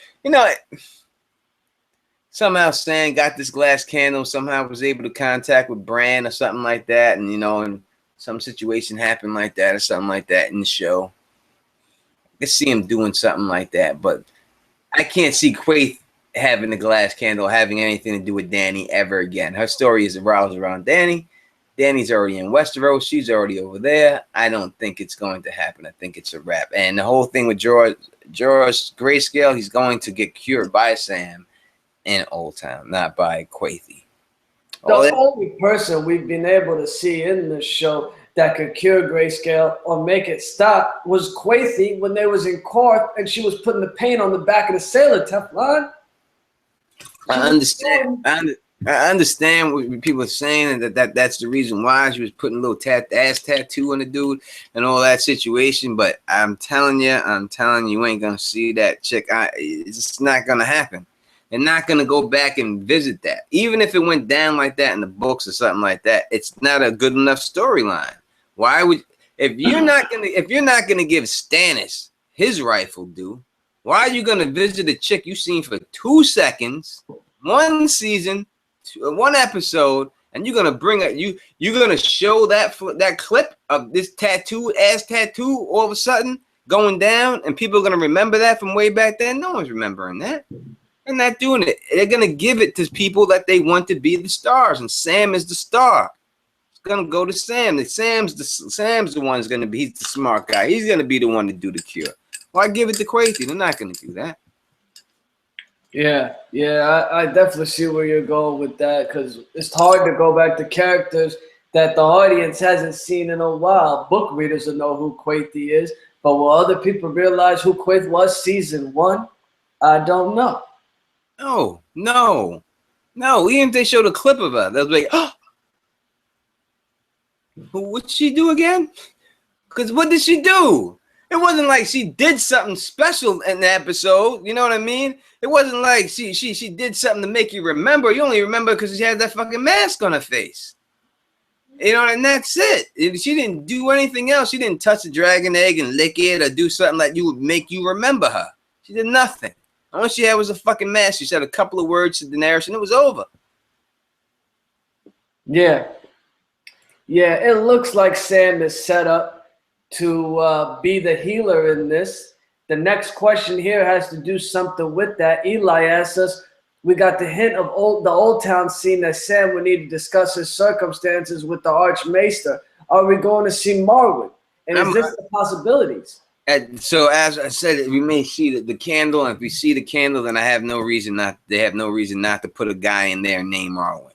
Somehow Sam got this glass candle, somehow was able to contact with Bran or something like that, and and some situation happened like that or something like that in the show. I can see him doing something like that, but I can't see Quaithe having the glass candle having anything to do with Dany ever again. Her story is revolves around Dany. Dany's already in Westeros. She's already over there. I don't think it's going to happen. I think it's a wrap. And the whole thing with Jorah's grayscale, he's going to get cured by Sam in Oldtown, not by Quaithe. The only person we've been able to see in this show that could cure grayscale or make it stop was Quaithe when they was in court and she was putting the paint on the back of the sailor Teflon. I understand. I understand what people are saying, and that's the reason why she was putting a little ass tattoo on the dude and all that situation. But I'm telling you, you ain't gonna see that chick. It's just not gonna happen. They're not gonna go back and visit that. Even if it went down like that in the books or something like that, it's not a good enough storyline. Why would if you're not gonna give Stannis his rightful due? Why are you gonna visit a chick you seen for 2 seconds, one season, one episode, and you're gonna you're gonna show that clip of this ass tattoo all of a sudden going down, and people are gonna remember that from way back then? No one's remembering that. They're not doing it. They're gonna give it to people that they want to be the stars, and Sam is the star. It's gonna go to Sam. Sam's the one who's gonna be. He's the smart guy. He's gonna be the one to do the cure. Why give it to Quaithe? They're not gonna do that. Yeah, I definitely see where you're going with that, because it's hard to go back to characters that the audience hasn't seen in a while. Book readers will know who Quaithe is, but will other people realize who Quaithe was season 1? I don't know. No. Even if they showed a clip of her, they'll be like, oh, what'd she do again? Because what did she do? It wasn't like she did something special in the episode. You know what I mean? It wasn't like she did something to make you remember. You only remember because she had that fucking mask on her face. And that's it. She didn't do anything else. She didn't touch the dragon egg and lick it or do something that would make you remember her. She did nothing. All she had was a fucking mask. She said a couple of words to Daenerys and it was over. Yeah, it looks like Sam is set up to be the healer in this. The next question here has to do something with that. Eli asks us, we got the hint of the Oldtown scene that Sam would need to discuss his circumstances with the Archmaester. Are we going to see Marwyn? And is this the possibilities? So as I said, we may see the candle, and if we see the candle, then they have no reason not to put a guy in there named Marwyn.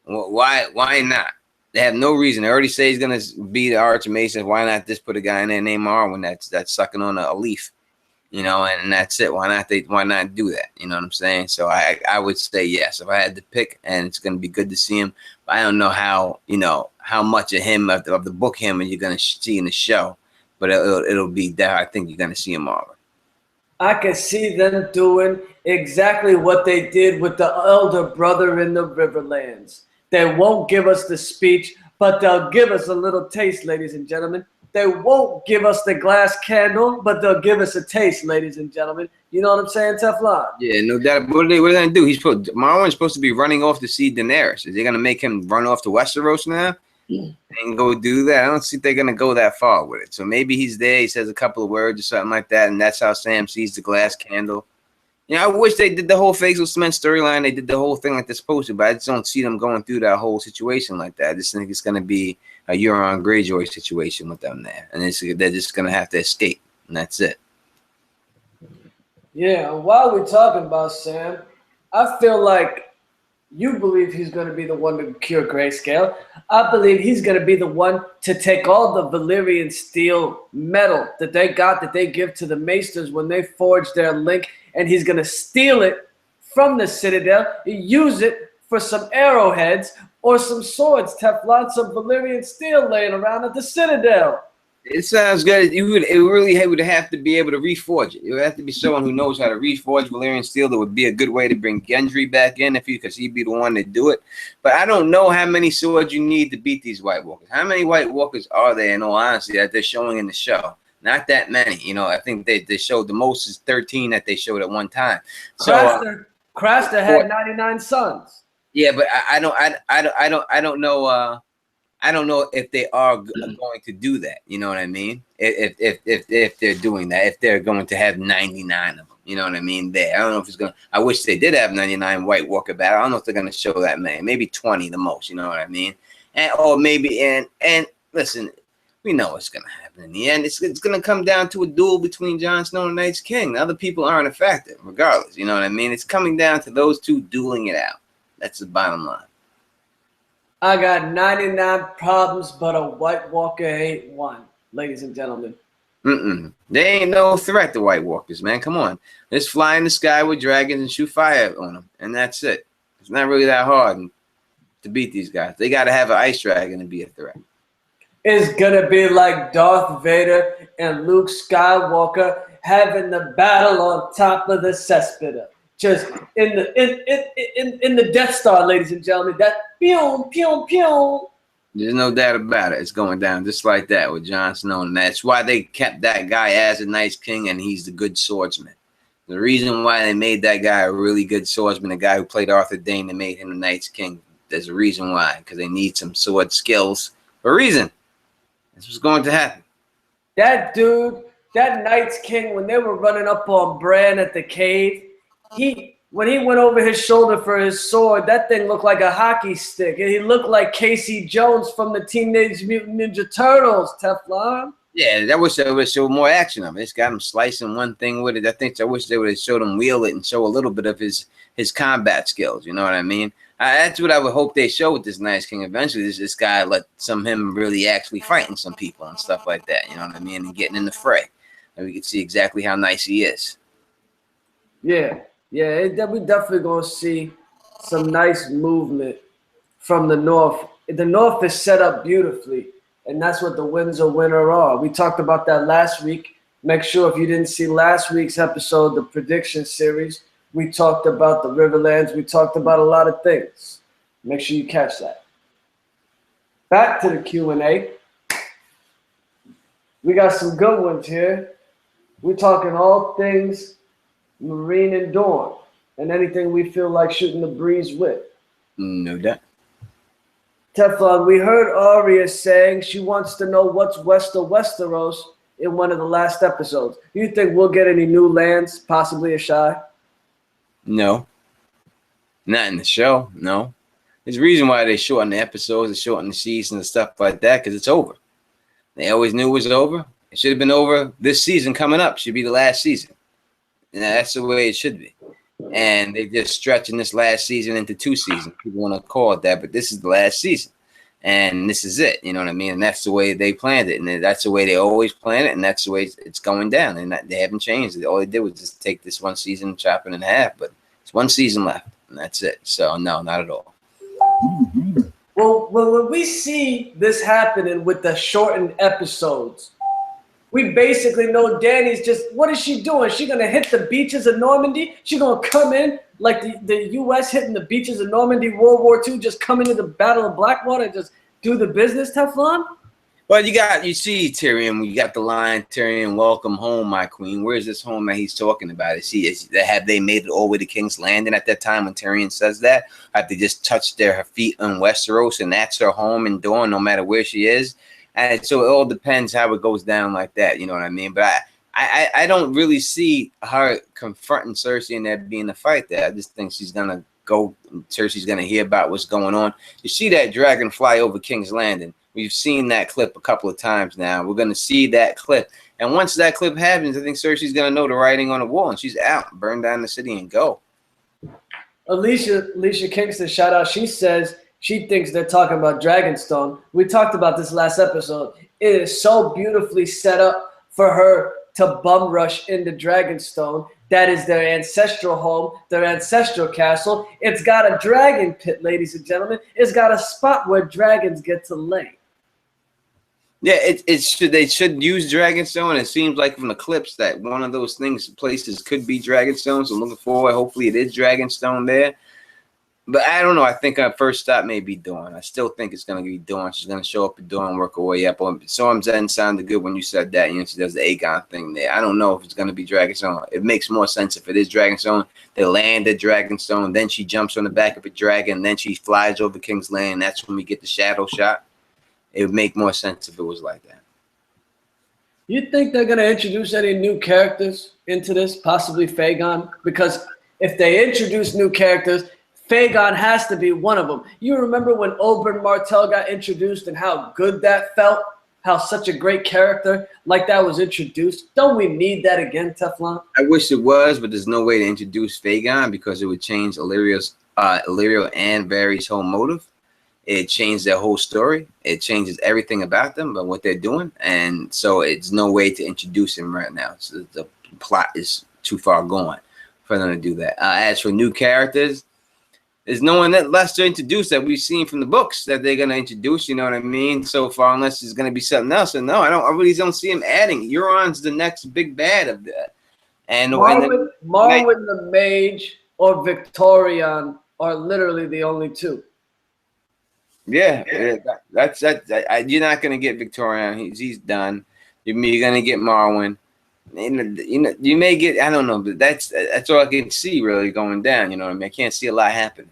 Well, why not? They have no reason. They already say he's gonna be the Archmaester. Why not just put a guy in there named Marwyn that's sucking on a leaf, and that's it. Why not do that? You know what I'm saying? So I would say yes if I had to pick, and it's gonna be good to see him. But I don't know how much of him of the book him you're gonna see in the show. But it'll be there. I think you're gonna see him Marwyn. I can see them doing exactly what they did with the elder brother in the Riverlands. They won't give us the speech, but they'll give us a little taste, ladies and gentlemen. They won't give us the glass candle, but they'll give us a taste, ladies and gentlemen. You know what I'm saying, Teflon? Yeah, no doubt. What are they gonna do? Marwyn's supposed to be running off to see Daenerys. Is they gonna make him run off to Westeros now? And go do that? I don't think they're gonna go that far with it. So maybe he's there. He says a couple of words or something like that, and that's how Sam sees the glass candle. I wish they did the whole Faisal Cement storyline. They did the whole thing like they're supposed to, but I just don't see them going through that whole situation like that. I just think it's going to be a Euron Greyjoy situation with them there, and they're just going to have to escape, and that's it. Yeah, and while we're talking about Sam, I feel like You believe he's going to be the one to cure grayscale. I believe he's going to be the one to take all the Valyrian steel metal that they got, that they give to the maesters when they forge their link, and he's going to steal it from the Citadel, use it for some arrowheads or some swords, Teflon, some Valyrian steel laying around at the Citadel. It sounds good. It really would have to be able to reforge it. It would have to be someone who knows how to reforge Valyrian steel. That would be a good way to bring Gendry back in, because he'd be the one to do it. But I don't know how many swords you need to beat these White Walkers. How many White Walkers are there, in all honesty, that they're showing in the show? Not that many. I think they showed the most is 13 that they showed at one time. So Craster had 99 sons. Yeah, but I don't know. I don't know if they are going to do that. You know what I mean? If they're doing that, if they're going to have 99 of them, you know what I mean? There, I don't know if it's going. I wish they did have 99 White Walker battle. I don't know if they're going to show that many. Maybe 20 the most. You know what I mean? Or maybe and listen, we know what's going to happen in the end. It's going to come down to a duel between Jon Snow and Night's King. The other people aren't a factor, regardless. You know what I mean? It's coming down to those two dueling it out. That's the bottom line. I got 99 problems, but a White Walker ain't one, ladies and gentlemen. They ain't no threat to White Walkers, man. Come on. Just fly in the sky with dragons and shoot fire on them, and that's it. It's not really that hard to beat these guys. They got to have an ice dragon to be a threat. It's going to be like Darth Vader and Luke Skywalker having the battle on top of the cesspit. Just in the Death Star, ladies and gentlemen. That pew, pew, pew. There's no doubt about it. It's going down just like that with Jon Snow. And that's why they kept that guy as a Night's King, and he's the good swordsman. The reason why they made that guy a really good swordsman, the guy who played Arthur Dayne, they made him the Night's King. There's a reason why, because they need some sword skills for a reason. That's what's going to happen. That dude, that Night's King, when they were running up on Bran at the cave, when he went over his shoulder for his sword, that thing looked like a hockey stick. And he looked like Casey Jones from the Teenage Mutant Ninja Turtles, Teflon. Yeah, I wish they would show more action of it. It's got him slicing one thing with it. I wish they would have showed him wield it and show a little bit of his combat skills. You know what I mean? That's what I would hope they show with this Night's King. Eventually, this guy let him really actually fighting some people and stuff like that. You know what I mean? And getting in the fray. And we can see exactly how nice he is. Yeah. Yeah, we definitely going to see some nice movement from the North. The North is set up beautifully, and that's what the Winds of Winter are. We talked about that last week. Make sure if you didn't see last week's episode, the prediction series, we talked about the Riverlands. We talked about a lot of things. Make sure you catch that. Back to the Q&A. We got some good ones here. We're talking all things Marine and Dorne, and anything we feel like shooting the breeze with. No doubt. Teflon, we heard Arya saying she wants to know what's west of Westeros in one of the last episodes. Do you think we'll get any new lands, possibly a Shy? No. Not in the show, no. There's a reason why they shorten the episodes, they shorten the season and stuff like that, because it's over. They always knew it was over. It should have been over this season coming up. Should be the last season. And that's the way it should be. And they're just stretching this last season into 2 seasons. People want to call it that, but this is the last season. And this is it. You know what I mean? And that's the way they planned it. And that's the way they always plan it. And that's the way it's going down. And they haven't changed it. All they did was just take this one season, chop it in half. But it's 1 season left. And that's it. So, no, not at all. Well, when we see this happening with the shortened episodes, we basically know Dany's just, what is she doing? She going to hit the beaches of Normandy? She going to come in like the U.S. hitting the beaches of Normandy, World War II, just come into the Battle of Blackwater and just do the business, Teflon? Well, you see Tyrion, you got the line, Tyrion, welcome home, my queen. Where's this home that he's talking about? Have they made it all the way to King's Landing at that time when Tyrion says that? Have they just touched their feet on Westeros and that's her home and Dawn, no matter where she is? And so it all depends how it goes down like that, you know what I mean? But I don't really see her confronting Cersei and there being a fight there. I just think she's going to go, Cersei's going to hear about what's going on. You see that dragon fly over King's Landing. We've seen that clip a couple of times now. We're going to see that clip. And once that clip happens, I think Cersei's going to know the writing on the wall, and she's out, burn down the city and go. Alicia Kingston, shout out. She says she thinks they're talking about Dragonstone. We talked about this last episode. It is so beautifully set up for her to bum rush into Dragonstone. That is their ancestral home, their ancestral castle. It's got a dragon pit, ladies and gentlemen. It's got a spot where dragons get to lay. Yeah, they should use Dragonstone. It seems like from the clips that one of those places could be Dragonstone. So I'm looking forward. Hopefully it is Dragonstone there. But I don't know. I think our first stop may be Dawn. I still think it's going to be Dawn. She's going to show up at Dawn, work her way up. Storm's End sounded good when you said that. You know, she does the Aegon thing there. I don't know if it's going to be Dragonstone. It makes more sense if it is Dragonstone. They land at Dragonstone. Then she jumps on the back of a dragon. Then she flies over King's Land. That's when we get the shadow shot. It would make more sense if it was like that. You think they're going to introduce any new characters into this, possibly Fagon? Because if they introduce new characters, Fagon has to be one of them. You remember when Oberyn Martell got introduced and how good that felt? How such a great character like that was introduced? Don't we need that again, Teflon? I wish it was, but there's no way to introduce Fagon because it would change Illyrio and Varys' whole motive. It changed their whole story. It changes everything about them, but what they're doing. And so it's no way to introduce him right now. So the plot is too far gone for them to do that. As for new characters, there's no one that less to introduce that we've seen from the books that they're going to introduce, you know what I mean, so far, unless it's going to be something else. And no, I really don't see him adding. Euron's the next big bad of that. And Marwyn the Mage or Victorian are literally the only two. Yeah, that's you're not going to get Victorian. He's done. You're going to get Marwyn. You may get, I don't know, but that's all I can see really going down. You know what I mean? I can't see a lot happening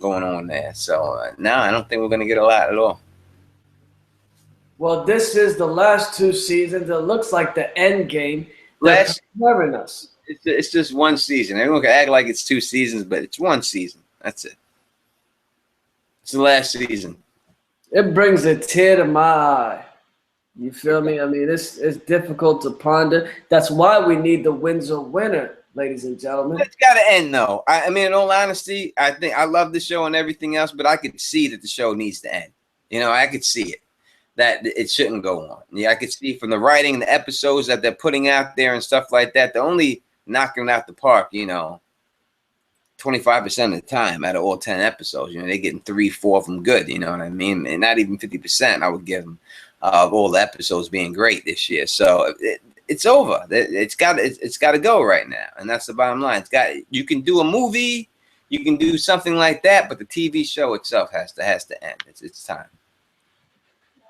going on there. So no, I don't think we're going to get a lot at all. Well, this is the last 2 seasons. It looks like the end game. That's preparing us. It's just 1 season. Everyone can act like it's 2 seasons, but it's 1 season. That's it. It's the last season. It brings a tear to my eye. You feel me? I mean, it's difficult to ponder. That's why we need the Windsor winner, ladies and gentlemen. It's got to end, though. I mean, in all honesty, I think I love the show and everything else, but I could see that the show needs to end. You know, I could see it, that it shouldn't go on. Yeah, I could see from the writing and the episodes that they're putting out there and stuff like that, they're only knocking out the park, you know, 25% of the time out of all 10 episodes. You know, they're getting 3-4 of them good, you know what I mean? And not even 50% I would give them. Of all the episodes being great this year, so it's over. It's got to go right now, and that's the bottom line. You can do a movie, you can do something like that, but the TV show itself has to end. It's time.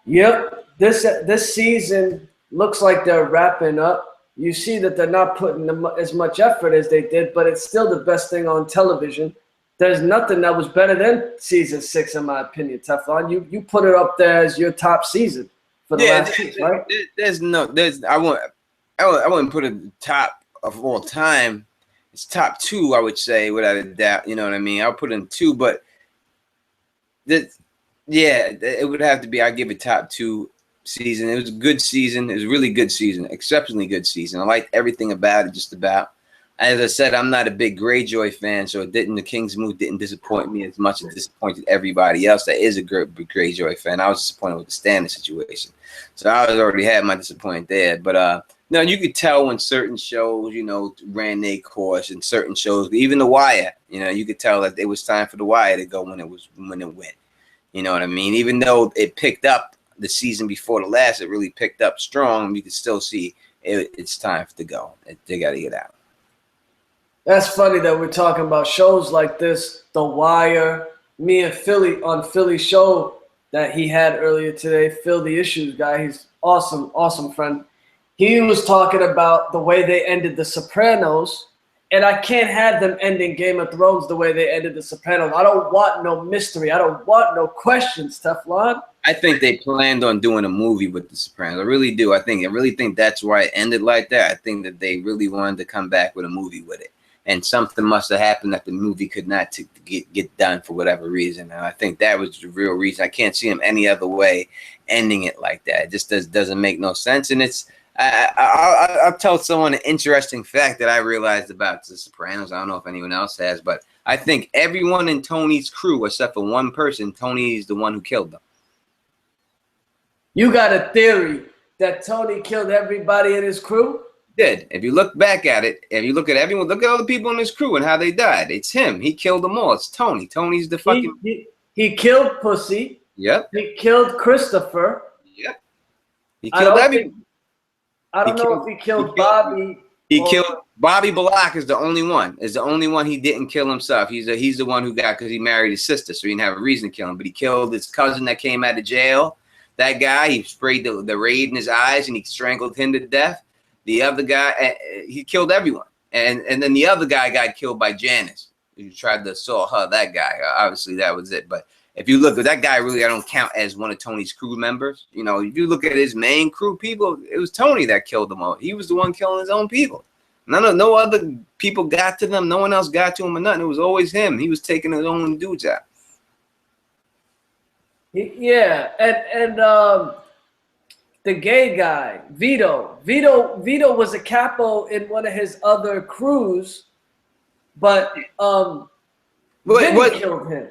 Yep, this season looks like they're wrapping up. You see that they're not putting as much effort as they did, but it's still the best thing on television. There's nothing that was better than season 6, in my opinion, Teflon. You put it up there as your top season. For the last 6, right? I wouldn't put it top of all time. It's top 2, I would say, without a doubt. You know what I mean? I'll put it in 2, but it would have to be. I give it top 2 season. It was a good season. It was a really good season, exceptionally good season. I liked everything about it, just about. As I said, I'm not a big Greyjoy fan, so the King's Move didn't disappoint me as much as it disappointed everybody else that is a Greyjoy fan. I was disappointed with the Stannis situation. So I already had my disappointment there. But no, you could tell when certain shows, you know, ran their course, and certain shows, even The Wire, you know, you could tell that it was time for The Wire to go when it went. You know what I mean? Even though it picked up the season before the last, it really picked up strong. You could still see it's time to go. They got to get out. That's funny that we're talking about shows like this, The Wire. Me and Philly on Philly's show that he had earlier today, Phil the Issues guy, he's awesome, awesome friend. He was talking about the way they ended The Sopranos, and I can't have them ending Game of Thrones the way they ended The Sopranos. I don't want no mystery. I don't want no questions, Teflon. I think they planned on doing a movie with The Sopranos. I really do. I really think that's why it ended like that. I think that they really wanted to come back with a movie with it. And something must have happened that the movie could not get done for whatever reason. And I think that was the real reason. I can't see him any other way ending it like that. It just doesn't make no sense. And I'll tell someone an interesting fact that I realized about The Sopranos. I don't know if anyone else has, but I think everyone in Tony's crew, except for one person, Tony's the one who killed them. You got a theory that Tony killed everybody in his crew? Did. If you look back at it, if you look at everyone, look at all the people in his crew and how they died. It's him. He killed them all. It's Tony. Tony's the fucking... He killed Pussy. Yep. He killed Christopher. Yep. He killed everyone. I don't know if he killed Bobby. He killed Bobby Block is the only one. Is the only one he didn't kill himself. He's the one who got, because he married his sister, so he didn't have a reason to kill him. But he killed his cousin that came out of jail. That guy, he sprayed the raid in his eyes and he strangled him to death. The other guy, he killed everyone. And then the other guy got killed by Janice, who tried to assault her. That guy, obviously that was it. But if you look at that guy, really, I don't count as one of Tony's crew members. You know, if you look at his main crew people, it was Tony that killed them all. He was the one killing his own people. No other people got to them. No one else got to him or nothing. It was always him. He was taking his own dudes out. Yeah, and the gay guy, Vito was a capo in one of his other crews, but killed him.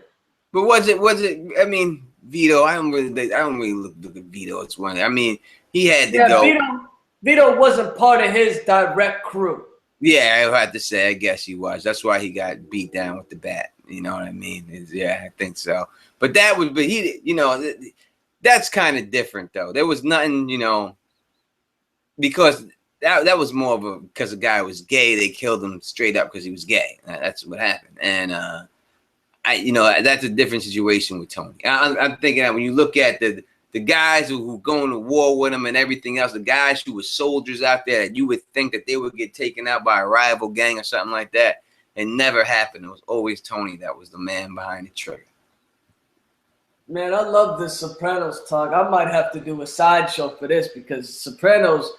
But was it? I mean, Vito. I don't really look at Vito as one. I mean, he had to go. Vito wasn't part of his direct crew. Yeah, I had to say. I guess he was. That's why he got beat down with the bat. You know what I mean? Yeah, I think so. But that would be he. You know, that's kind of different though. There was nothing. You know, because that was more of a because the guy was gay. They killed him straight up because he was gay. That's what happened. And that's a different situation with Tony. I'm thinking that when you look at the guys who go into war with him and everything else, the guys who were soldiers out there, that you would think that they would get taken out by a rival gang or something like that. It never happened. It was always Tony that was the man behind the trigger. Man, I love this Sopranos talk. I might have to do a sideshow for this because Sopranos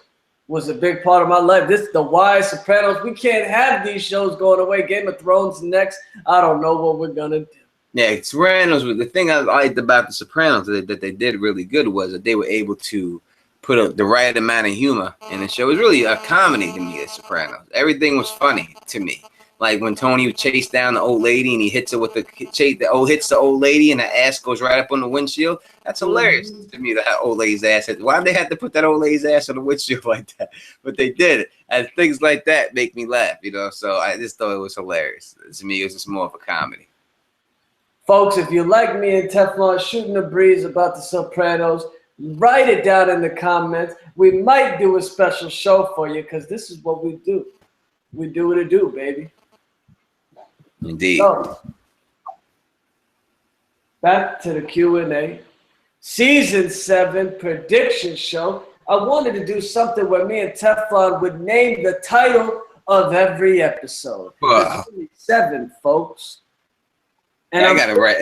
was a big part of my life. This is the why Sopranos. We can't have these shows going away. Game of Thrones next. I don't know what we're gonna do. Yeah, Sopranos. The thing I liked about the Sopranos that they did really good was that they were able to put the right amount of humor in the show. It was really a comedy to me. The Sopranos. Everything was funny to me. Like when Tony would chase down the old lady and he hits her with hits the old lady and the ass goes right up on the windshield. That's hilarious to me. That old lady's ass. Why'd they have to put that old lady's ass on the windshield like that? But they did it. And things like that make me laugh, you know. So I just thought it was hilarious. To me, it was just more of a comedy. Folks, if you like me and Teflon shooting the breeze about the Sopranos, write it down in the comments. We might do a special show for you because this is what we do. We do what it do, baby. Indeed. So, back to the Q&A. Season 7 prediction show. I wanted to do something where me and Teflon would name the title of every episode. Wow. 7, folks. And I gotta write.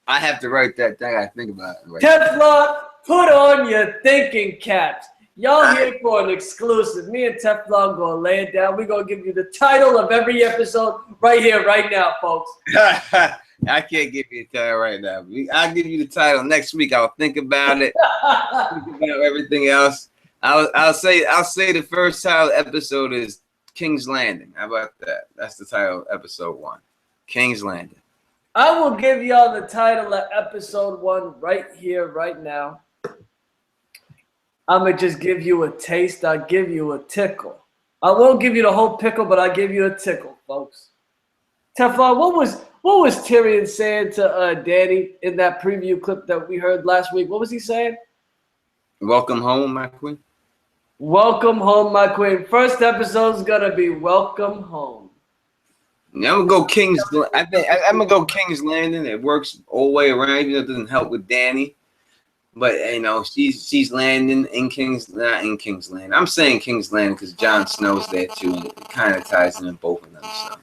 I have to write that. I gotta think about it. Right. Teflon, put on your thinking caps. Y'all here for an exclusive. Me and Teflon gonna lay it down. We're gonna give you the title of every episode right here, right now, folks. I can't give you the title right now. I'll give you the title next week. I'll think about it. Think about everything else. I'll say the first title episode is King's Landing. How about that? That's the title of episode 1. King's Landing. I will give y'all the title of episode 1 right here, right now. I'm going to just give you a taste. I'll give you a tickle. I won't give you the whole pickle, but I'll give you a tickle, folks. Teflon, what was Tyrion saying to Danny in that preview clip that we heard last week? What was he saying? Welcome home, my queen. Welcome home, my queen. First episode's going to be Welcome Home. Yeah, I'm gonna go King's. I'm gonna go King's Landing. It works all the way around, even though it doesn't help with Danny. But you know, she's landing in not in King's Landing. I'm saying King's Landing because Jon Snow's there too, and it kind of ties in both of them. So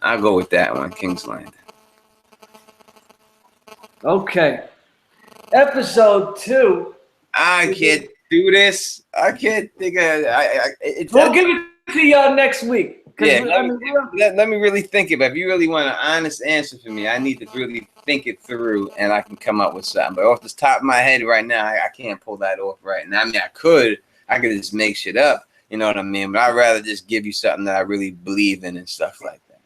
I'll go with that one, King's Landing. Okay, episode 2. I can't do this. I can't think of. We'll give it to y'all next week. Yeah, let me really think about it. If you really want an honest answer for me, I need to really think it through, and I can come up with something. But off the top of my head right now, I can't pull that off right now. I mean, I could just make shit up, you know what I mean? But I'd rather just give you something that I really believe in and stuff like that.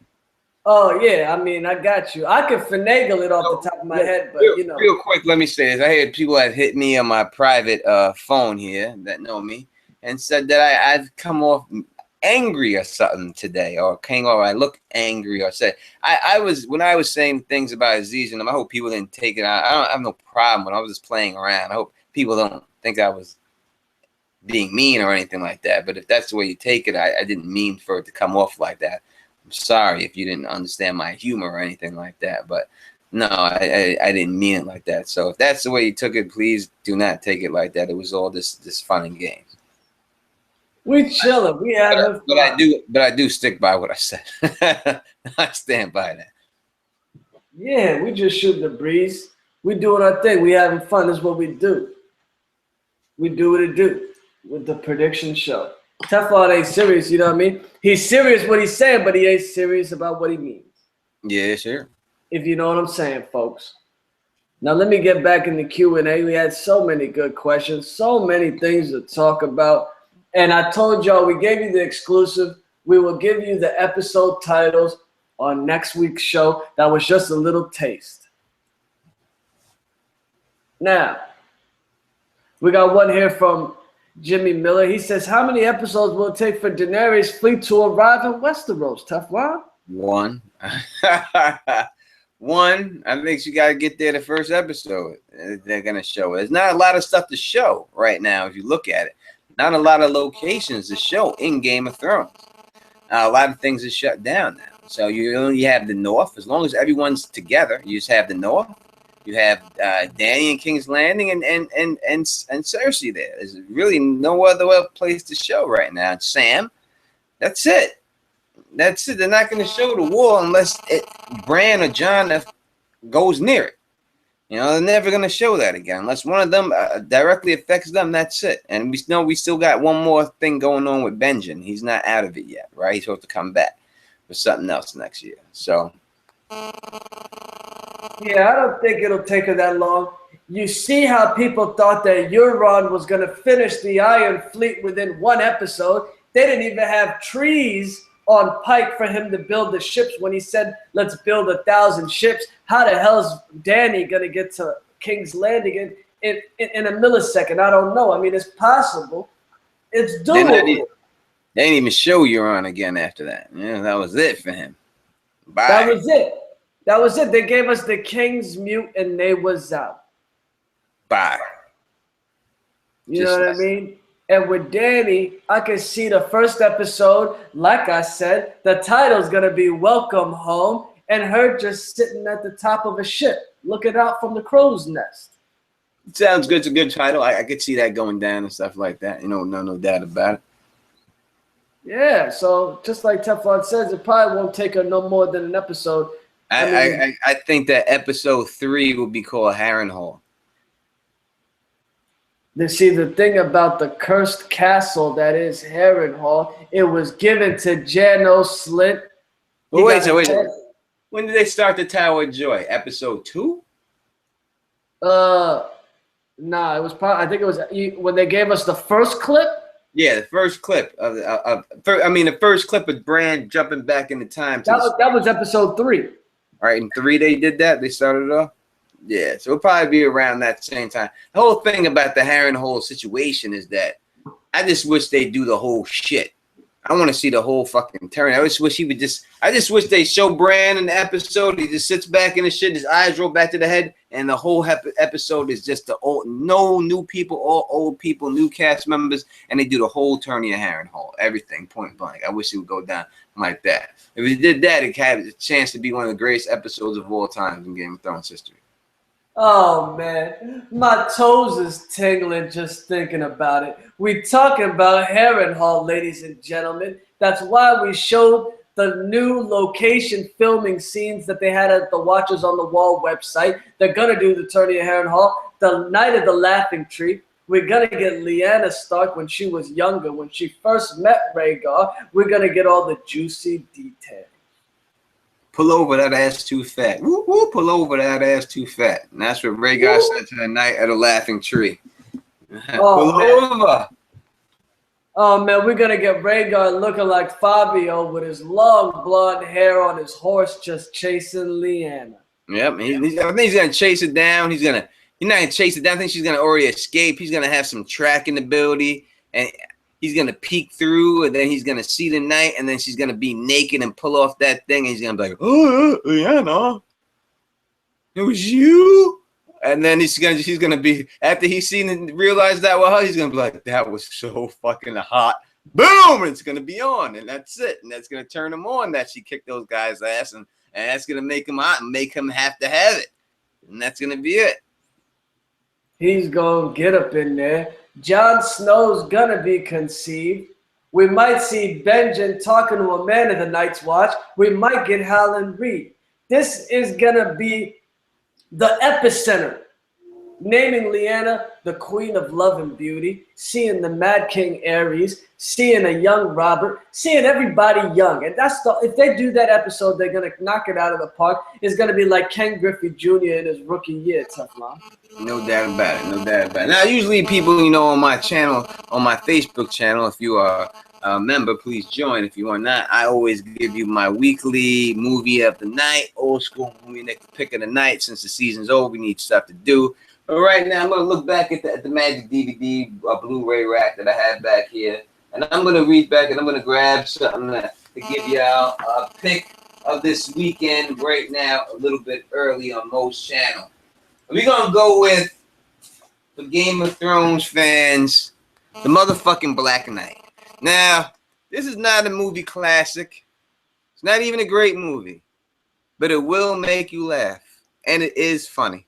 Oh, yeah, I mean, I got you. I could finagle it off the top of my head, but, you know. Real quick, let me say this. I had people that hit me on my private phone here that know me and said that I've come off angry or something today, or I look angry, or said I was, when I was saying things about Aziz, and I hope people didn't take it out. I have no problem when I was just playing around. I hope people don't think I was being mean or anything like that. But if that's the way you take it, I didn't mean for it to come off like that. I'm sorry if you didn't understand my humor or anything like that. But no, I didn't mean it like that. So if that's the way you took it, please do not take it like that. It was all this fun and games. We chilling. We having fun. But I do stick by what I said. I stand by that. Yeah, we just shooting the breeze. We doing our thing. We having fun. That's what we do. We do what it do with the prediction show. Teflon ain't serious, you know what I mean? He's serious what he's saying, but he ain't serious about what he means. Yeah, sure. If you know what I'm saying, folks. Now let me get back in the Q&A. We had so many good questions, so many things to talk about. And I told y'all, we gave you the exclusive. We will give you the episode titles on next week's show. That was just a little taste. Now, we got one here from Jimmy Miller. He says, how many episodes will it take for Daenerys' fleet to arrive in Westeros, Teflon? One. One. I think you got to get there the first episode. They're going to show it. There's not a lot of stuff to show right now if you look at it. Not a lot of locations to show in Game of Thrones. A lot of things are shut down now. So you only have the North. As long as everyone's together, you just have the North. You have Dany and King's Landing and Cersei there. There's really no other place to show right now. And Sam, that's it. That's it. They're not going to show the wall unless Bran or Jon goes near it. You know, they're never going to show that again. Unless one of them directly affects them, that's it. And we know we still got one more thing going on with Benjen. He's not out of it yet, right? He's supposed to come back for something else next year. So... yeah, I don't think it'll take her that long. You see how people thought that Euron was going to finish the Iron Fleet within one episode. They didn't even have trees on Pike for him to build the ships when he said, let's build 1,000 ships. How the hell's Dany going to get to King's Landing in a millisecond? I don't know. I mean, it's possible. It's doable. They didn't even show Euron again after that. Yeah, that was it for him. Bye. That was it. That was it. They gave us the King's Mute and they was out. Bye. You know what I mean? And with Dany, I can see the first episode, like I said, the title's going to be Welcome Home, and her just sitting at the top of a ship, looking out from the crow's nest. It sounds good. It's a good title. I could see that going down and stuff like that. You know, no doubt about it. Yeah, so just like Teflon says, it probably won't take her no more than an episode. I think that episode 3 will be called Harrenhal. See, the thing about the cursed castle that is Harrenhal, it was given to Janos Slynt. Well, wait. When did they start the Tower of Joy? Episode 2? Nah, it was probably. I think it was when they gave us the first clip. Yeah, the first clip the first clip of Bran jumping back into time. That was episode 3. All right, in 3 they did that. They started it off. Yeah, so it'll probably be around that same time. The whole thing about the Harrenhal situation is that I just wish they'd do the whole shit. I want to see the whole fucking turn. I just wish they show Bran in the episode. He just sits back in the shit, his eyes roll back to the head, and the whole episode is just no new people, all old people, new cast members, and they do the whole tourney of Harrenhal, everything point blank. I wish it would go down like that. If it did that, it had a chance to be one of the greatest episodes of all time in Game of Thrones history. Oh, man. My toes is tingling just thinking about it. We talking about Harrenhal, ladies and gentlemen. That's why we showed the new location filming scenes that they had at the Watchers on the Wall website. They're going to do the tourney of Harrenhal, the Night of the Laughing Tree. We're gonna get Lyanna Stark when she was younger, when she first met Rhaegar. We're gonna get all the juicy details. Pull over, that ass too fat. Woo, woo, pull over, that ass too fat. And that's what Rhaegar said to the Knight of the Laughing Tree. Oh, pull over. Oh man, we're gonna get Rhaegar looking like Fabio with his long blonde hair on his horse, just chasing Lyanna. Yep, I think he's gonna chase it down. He's not gonna chase it down. I think she's gonna already escape. He's gonna have some tracking ability, and he's gonna peek through, and then he's gonna see the Knight, and then she's gonna be naked and pull off that thing, and he's gonna be like, "Oh, Lyanna, it was you." And then he's gonna be, after he's seen and realized that was her, he's gonna be like, "That was so fucking hot." Boom! And it's gonna be on, and that's it. And that's gonna turn him on that she kicked those guys' ass, and that's gonna make him hot and make him have to have it. And that's gonna be it. He's gonna get up in there. Jon Snow's gonna be conceived. We might see Benjen talking to a man of the Night's Watch. We might get Howland Reed. This is gonna be the epicenter. Naming Lyanna the Queen of Love and Beauty, seeing the Mad King Aerys, seeing a young Robert, seeing everybody young. And that's if they do that episode, they're gonna knock it out of the park. It's gonna be like Ken Griffey Jr. in his rookie year, Teflon. No doubt about it. No doubt about it. Now, usually people, on my channel, on my Facebook channel, if you are a member, please join. If you are not, I always give you my weekly movie of the night, old school movie pick of the night. Since the season's over, we need stuff to do. But right now, I'm going to look back at the Magic DVD Blu-ray rack that I have back here. And I'm going to reach back and I'm going to grab something to give y'all a pick of this weekend right now, a little bit early on Mo's channel. We're going to go with, for Game of Thrones fans, the motherfucking Black Knight. Now, this is not a movie classic. It's not even a great movie. But it will make you laugh. And it is funny.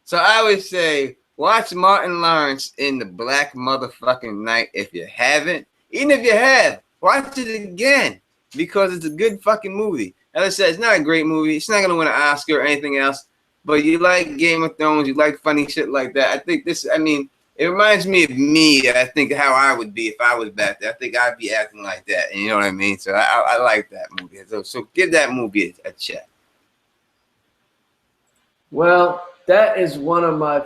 So I would say, watch Martin Lawrence in The Black Motherfucking Knight if you haven't. Even if you have, watch it again. Because it's a good fucking movie. As I said, it's not a great movie. It's not going to win an Oscar or anything else. But you like Game of Thrones, you like funny shit like that. I think this, it reminds me of me. I think how I would be if I was back there. I think I'd be acting like that. And you know what I mean? So I like that movie. So give that movie a check. Well, that is one of my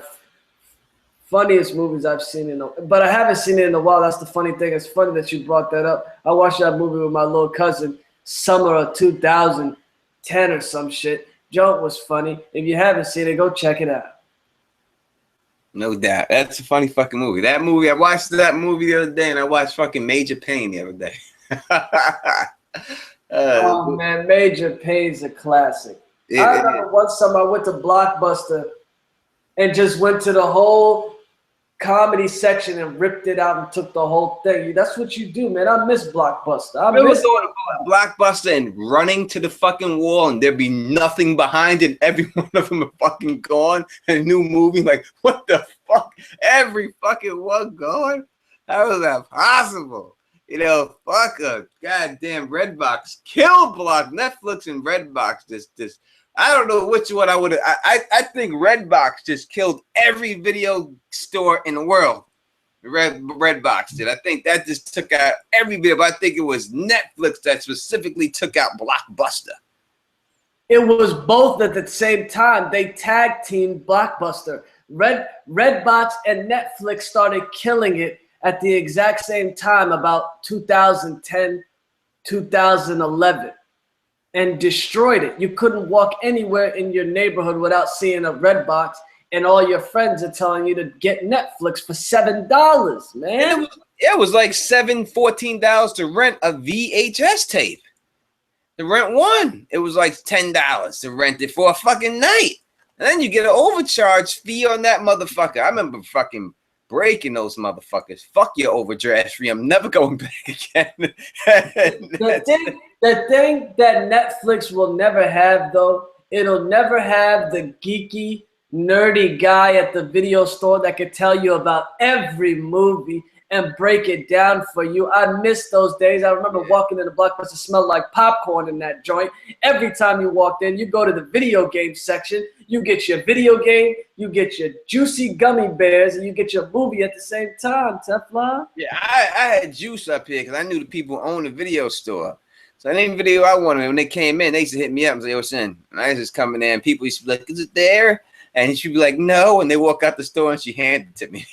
funniest movies I've seen but I haven't seen it in a while. That's the funny thing. It's funny that you brought that up. I watched that movie with my little cousin summer of 2010 or some shit. Joke was funny. If you haven't seen it, go check it out. No doubt. That's a funny fucking movie. That movie, I watched that movie the other day, and I watched fucking Major Payne the other day. Oh, man, Major Payne's a classic. I remember one time I went to Blockbuster and just went to the whole comedy section and ripped it out and took the whole thing. That's what you do, man. I miss Blockbuster. I miss going to Blockbuster and running to the fucking wall and there'd be nothing behind it. Every one of them are fucking gone. And a new movie, like, what the fuck? Every fucking one gone? How is that possible? Fuck a goddamn Redbox. Kill Block. Netflix and Redbox just I don't know which one I would have. I think Redbox just killed every video store in the world. Redbox did. I think that just took out every video. But I think it was Netflix that specifically took out Blockbuster. It was both at the same time. They tag teamed Blockbuster. Redbox and Netflix started killing it at the exact same time, about 2010, 2011. And destroyed it. You couldn't walk anywhere in your neighborhood without seeing a Redbox, and all your friends are telling you to get Netflix for $7, man. It was like $14 to rent a VHS tape. To rent one, it was like $10 to rent it for a fucking night. And then you get an overcharge fee on that motherfucker. I remember fucking breaking those motherfuckers. Fuck your overdraft fee. I'm never going back again. The thing that Netflix will never have, though, it'll never have the geeky, nerdy guy at the video store that could tell you about every movie, and break it down for you. I miss those days. I remember walking in the Blockbuster, smelled like popcorn in that joint. Every time you walked in, you go to the video game section, you get your video game, you get your juicy gummy bears, and you get your movie at the same time, Teflon. Yeah, I had juice up here because I knew the people who owned the video store. So any video I wanted, when they came in, they used to hit me up and say, "Yo, son," and I was just coming in, and people used to be like, "Is it there?" And she'd be like, "No," and they walk out the store and she handed it to me.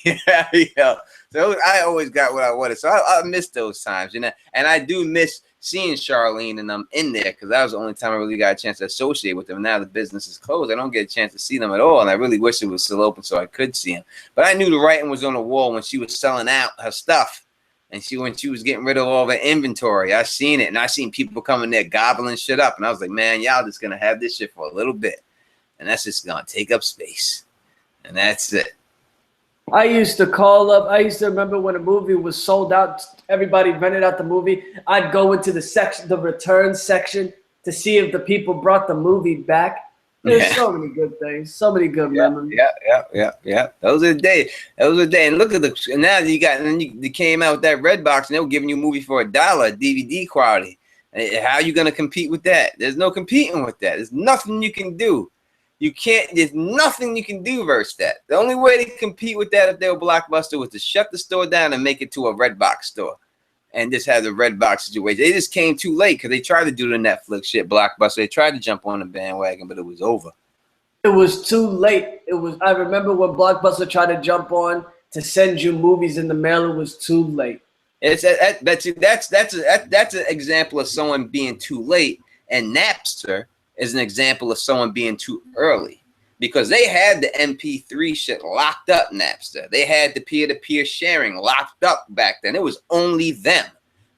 You know? So I always got what I wanted. So I miss those times, you know. And I do miss seeing Charlene and them in there because that was the only time I really got a chance to associate with them. Now the business is closed. I don't get a chance to see them at all, and I really wish it was still open so I could see them. But I knew the writing was on the wall when she was selling out her stuff. And when she was getting rid of all the inventory, I seen it, and I seen people coming there gobbling shit up, and I was like, man, y'all just gonna have this shit for a little bit, and that's just gonna take up space, and that's it. I used to call up. I used to remember when a movie was sold out, everybody rented out the movie. I'd go into the section, the return section, to see if the people brought the movie back. There's so many good things, so many good memories. Yeah. Those are the days. And look at now you got, and then you came out with that red box, and they were giving you a movie for $1, DVD quality. How are you gonna compete with that? There's no competing with that. There's nothing you can do. You can't. There's nothing you can do versus that. The only way to compete with that if they were Blockbuster was to shut the store down and make it to a red box store. And just have the red box situation. They just came too late because they tried to do the Netflix shit, Blockbuster. They tried to jump on the bandwagon, but it was over. It was too late. It was. I remember when Blockbuster tried to jump on to send you movies in the mail. It was too late. That's an example of someone being too late, and Napster is an example of someone being too early. Because they had the MP3 shit locked up, Napster. They had the peer-to-peer sharing locked up back then. It was only them.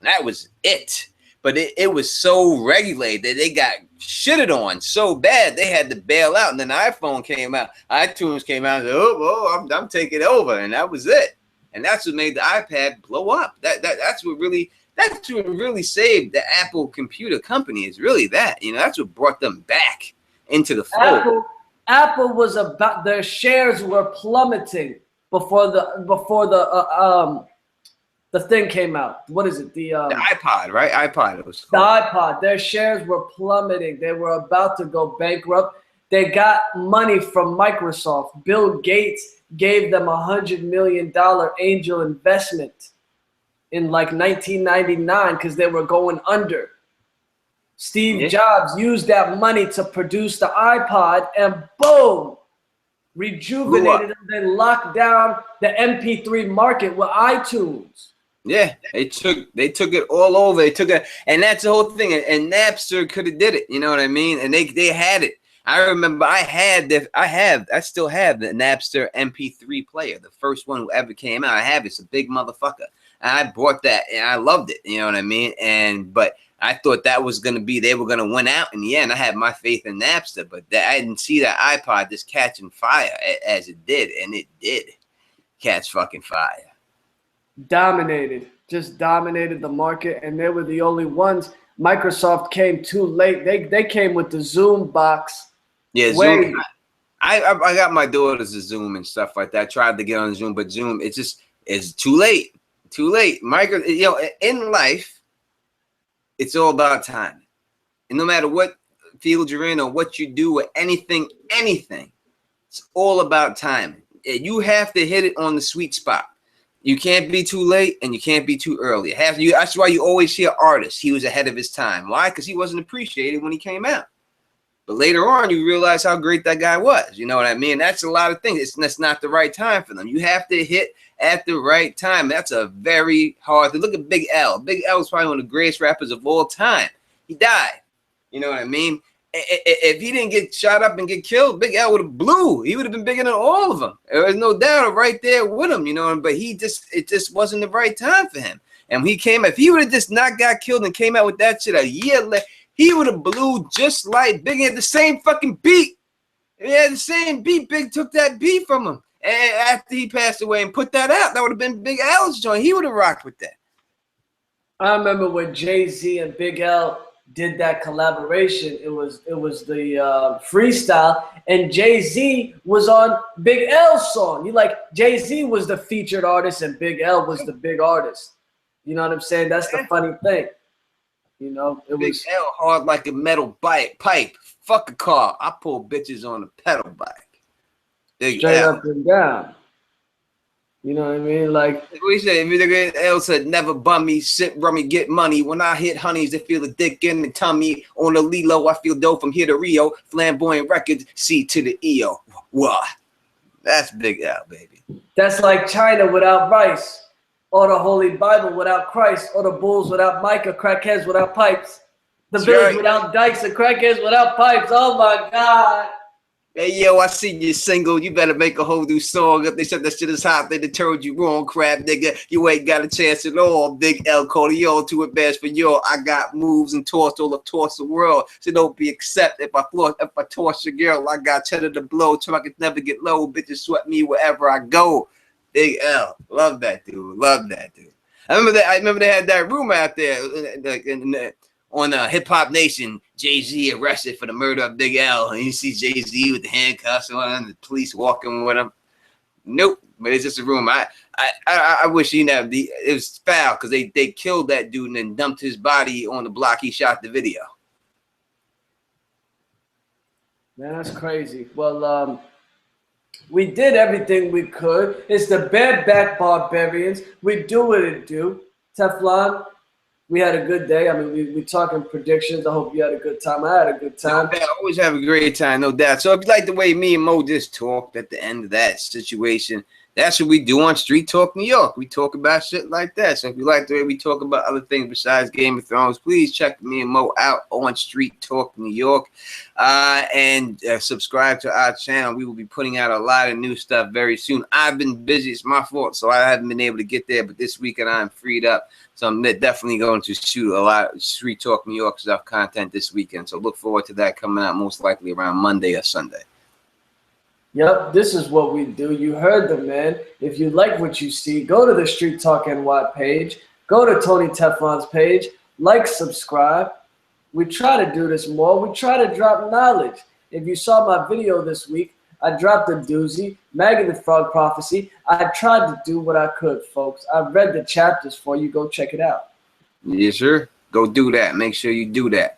That was it. But it was so regulated. They got shitted on so bad they had to bail out. And then the iPhone came out. iTunes came out and said, I'm taking over. And that was it. And that's what made the iPad blow up. That's what really saved the Apple computer company is really that. You know, that's what brought them back into the fold. Apple was about, their shares were plummeting before the thing came out. What is it? The iPod, right? iPod. It was the iPod. Their shares were plummeting. They were about to go bankrupt. They got money from Microsoft. Bill Gates gave them $100 million angel investment in like 1999 because they were going under. Steve Jobs used that money to produce the iPod, and boom, rejuvenated them. They locked down the MP3 market with iTunes. Yeah, they took it all over. They took it, and that's the whole thing. And Napster could have did it. You know what I mean? And they had it. I remember I still have the Napster MP3 player, the first one who ever came out. I have it. It's a big motherfucker. And I bought that, and I loved it. You know what I mean? But I thought that was going to be, they were going to win out in the end. I had my faith in Napster, but I didn't see that iPod just catching fire as it did, and it did catch fucking fire. Just dominated the market, and they were the only ones. Microsoft came too late. They came with the Zoom box. Yeah, Zoom. I got my daughters a Zoom and stuff like that. I tried to get on Zoom, but Zoom, it's too late. Too late. In life, it's all about timing. And no matter what field you're in or what you do or anything, it's all about timing. You have to hit it on the sweet spot. You can't be too late and you can't be too early. That's why you always hear artists. He was ahead of his time. Why? Because he wasn't appreciated when he came out. But later on, you realize how great that guy was. You know what I mean? That's a lot of things. That's not the right time for them. You have to hit at the right time. That's a very hard thing. Look at Big L. Big L is probably one of the greatest rappers of all time. He died. You know what I mean? If he didn't get shot up and get killed, Big L would have blew. He would have been bigger than all of them. There was no doubt right there with him, you know. But it just wasn't the right time for him. And when he came, if he would have just not got killed and came out with that shit a year later, he would have blew just like Big. He had the same fucking beat. He had the same beat. Big took that beat from him. And after he passed away and put that out, that would have been Big L's joint. He would have rocked with that. I remember when Jay-Z and Big L did that collaboration. It was the freestyle, and Jay-Z was on Big L's song. Jay-Z was the featured artist and Big L was the big artist. You know what I'm saying? That's the funny thing. You know, it Big was L hard like a metal pipe. Fuck a car. I pull bitches on a pedal bike. Big straight L. up and down. You know what I mean? Like we said, if L said never bum me, sip rummy, get money. When I hit honeys, they feel the dick in the tummy. On the Lilo, I feel dope from here to Rio. Flamboyant records, C to the EO. What? That's Big L, baby. that's like China without rice, or the Holy Bible without Christ, or the bulls without Micah, crackheads without pipes, the That's village right. without dikes, and crackheads without pipes. Oh my God. Hey, yo, I see you single. You better make a whole new song. If they said that shit is hot, they told you wrong, crap, nigga. You ain't got a chance at all. Big L Corleone, too advanced for you. I got moves and tossed all across the world. So don't be accepted. If I toss your girl, I got cheddar to blow. So I can never get low. Bitches sweat me wherever I go. Big L. Love that dude. Love that dude. I remember they had that rumor out there on Hip Hop Nation, Jay-Z arrested for the murder of Big L. And you see Jay-Z with the handcuffs on and the police walking with him. Nope, but it's just a rumor. I wish it was foul because they killed that dude and then dumped his body on the block he shot the video. Man, that's crazy. Well, we did everything we could. It's the bareback barbarians. We do what it do. Teflon, we had a good day. I mean, we talking predictions. I hope you had a good time. I had a good time. I always have a great time, no doubt. So if you like the way me and Mo just talked at the end of that situation, that's what we do on Street Talk New York. We talk about shit like that. So if you like the way we talk about other things besides Game of Thrones, please check me and Mo out on Street Talk New York and subscribe to our channel. We will be putting out a lot of new stuff very soon. I've been busy. It's my fault, so I haven't been able to get there. But this weekend I'm freed up. So I'm definitely going to shoot a lot of Street Talk New York stuff content this weekend. So look forward to that coming out most likely around Monday or Sunday. Yep, this is what we do. You heard them, man. If you like what you see, go to the Street Talk NY page. Go to Tony Teflon's page. Like, subscribe. We try to do this more. We try to drop knowledge. If you saw my video this week, I dropped a doozy, Maggie the Frog Prophecy. I tried to do what I could, folks. I read the chapters for you. Go check it out. Yes, sir. Go do that. Make sure you do that.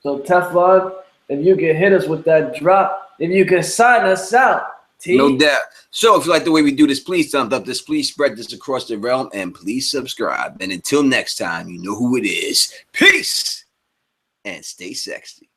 So, Teflon, if you can hit us with that drop, if you can sign us out, T. No doubt. So if you like the way we do this, please thumbs up this, please spread this across the realm, and please subscribe. And until next time, you know who it is. Peace and stay sexy.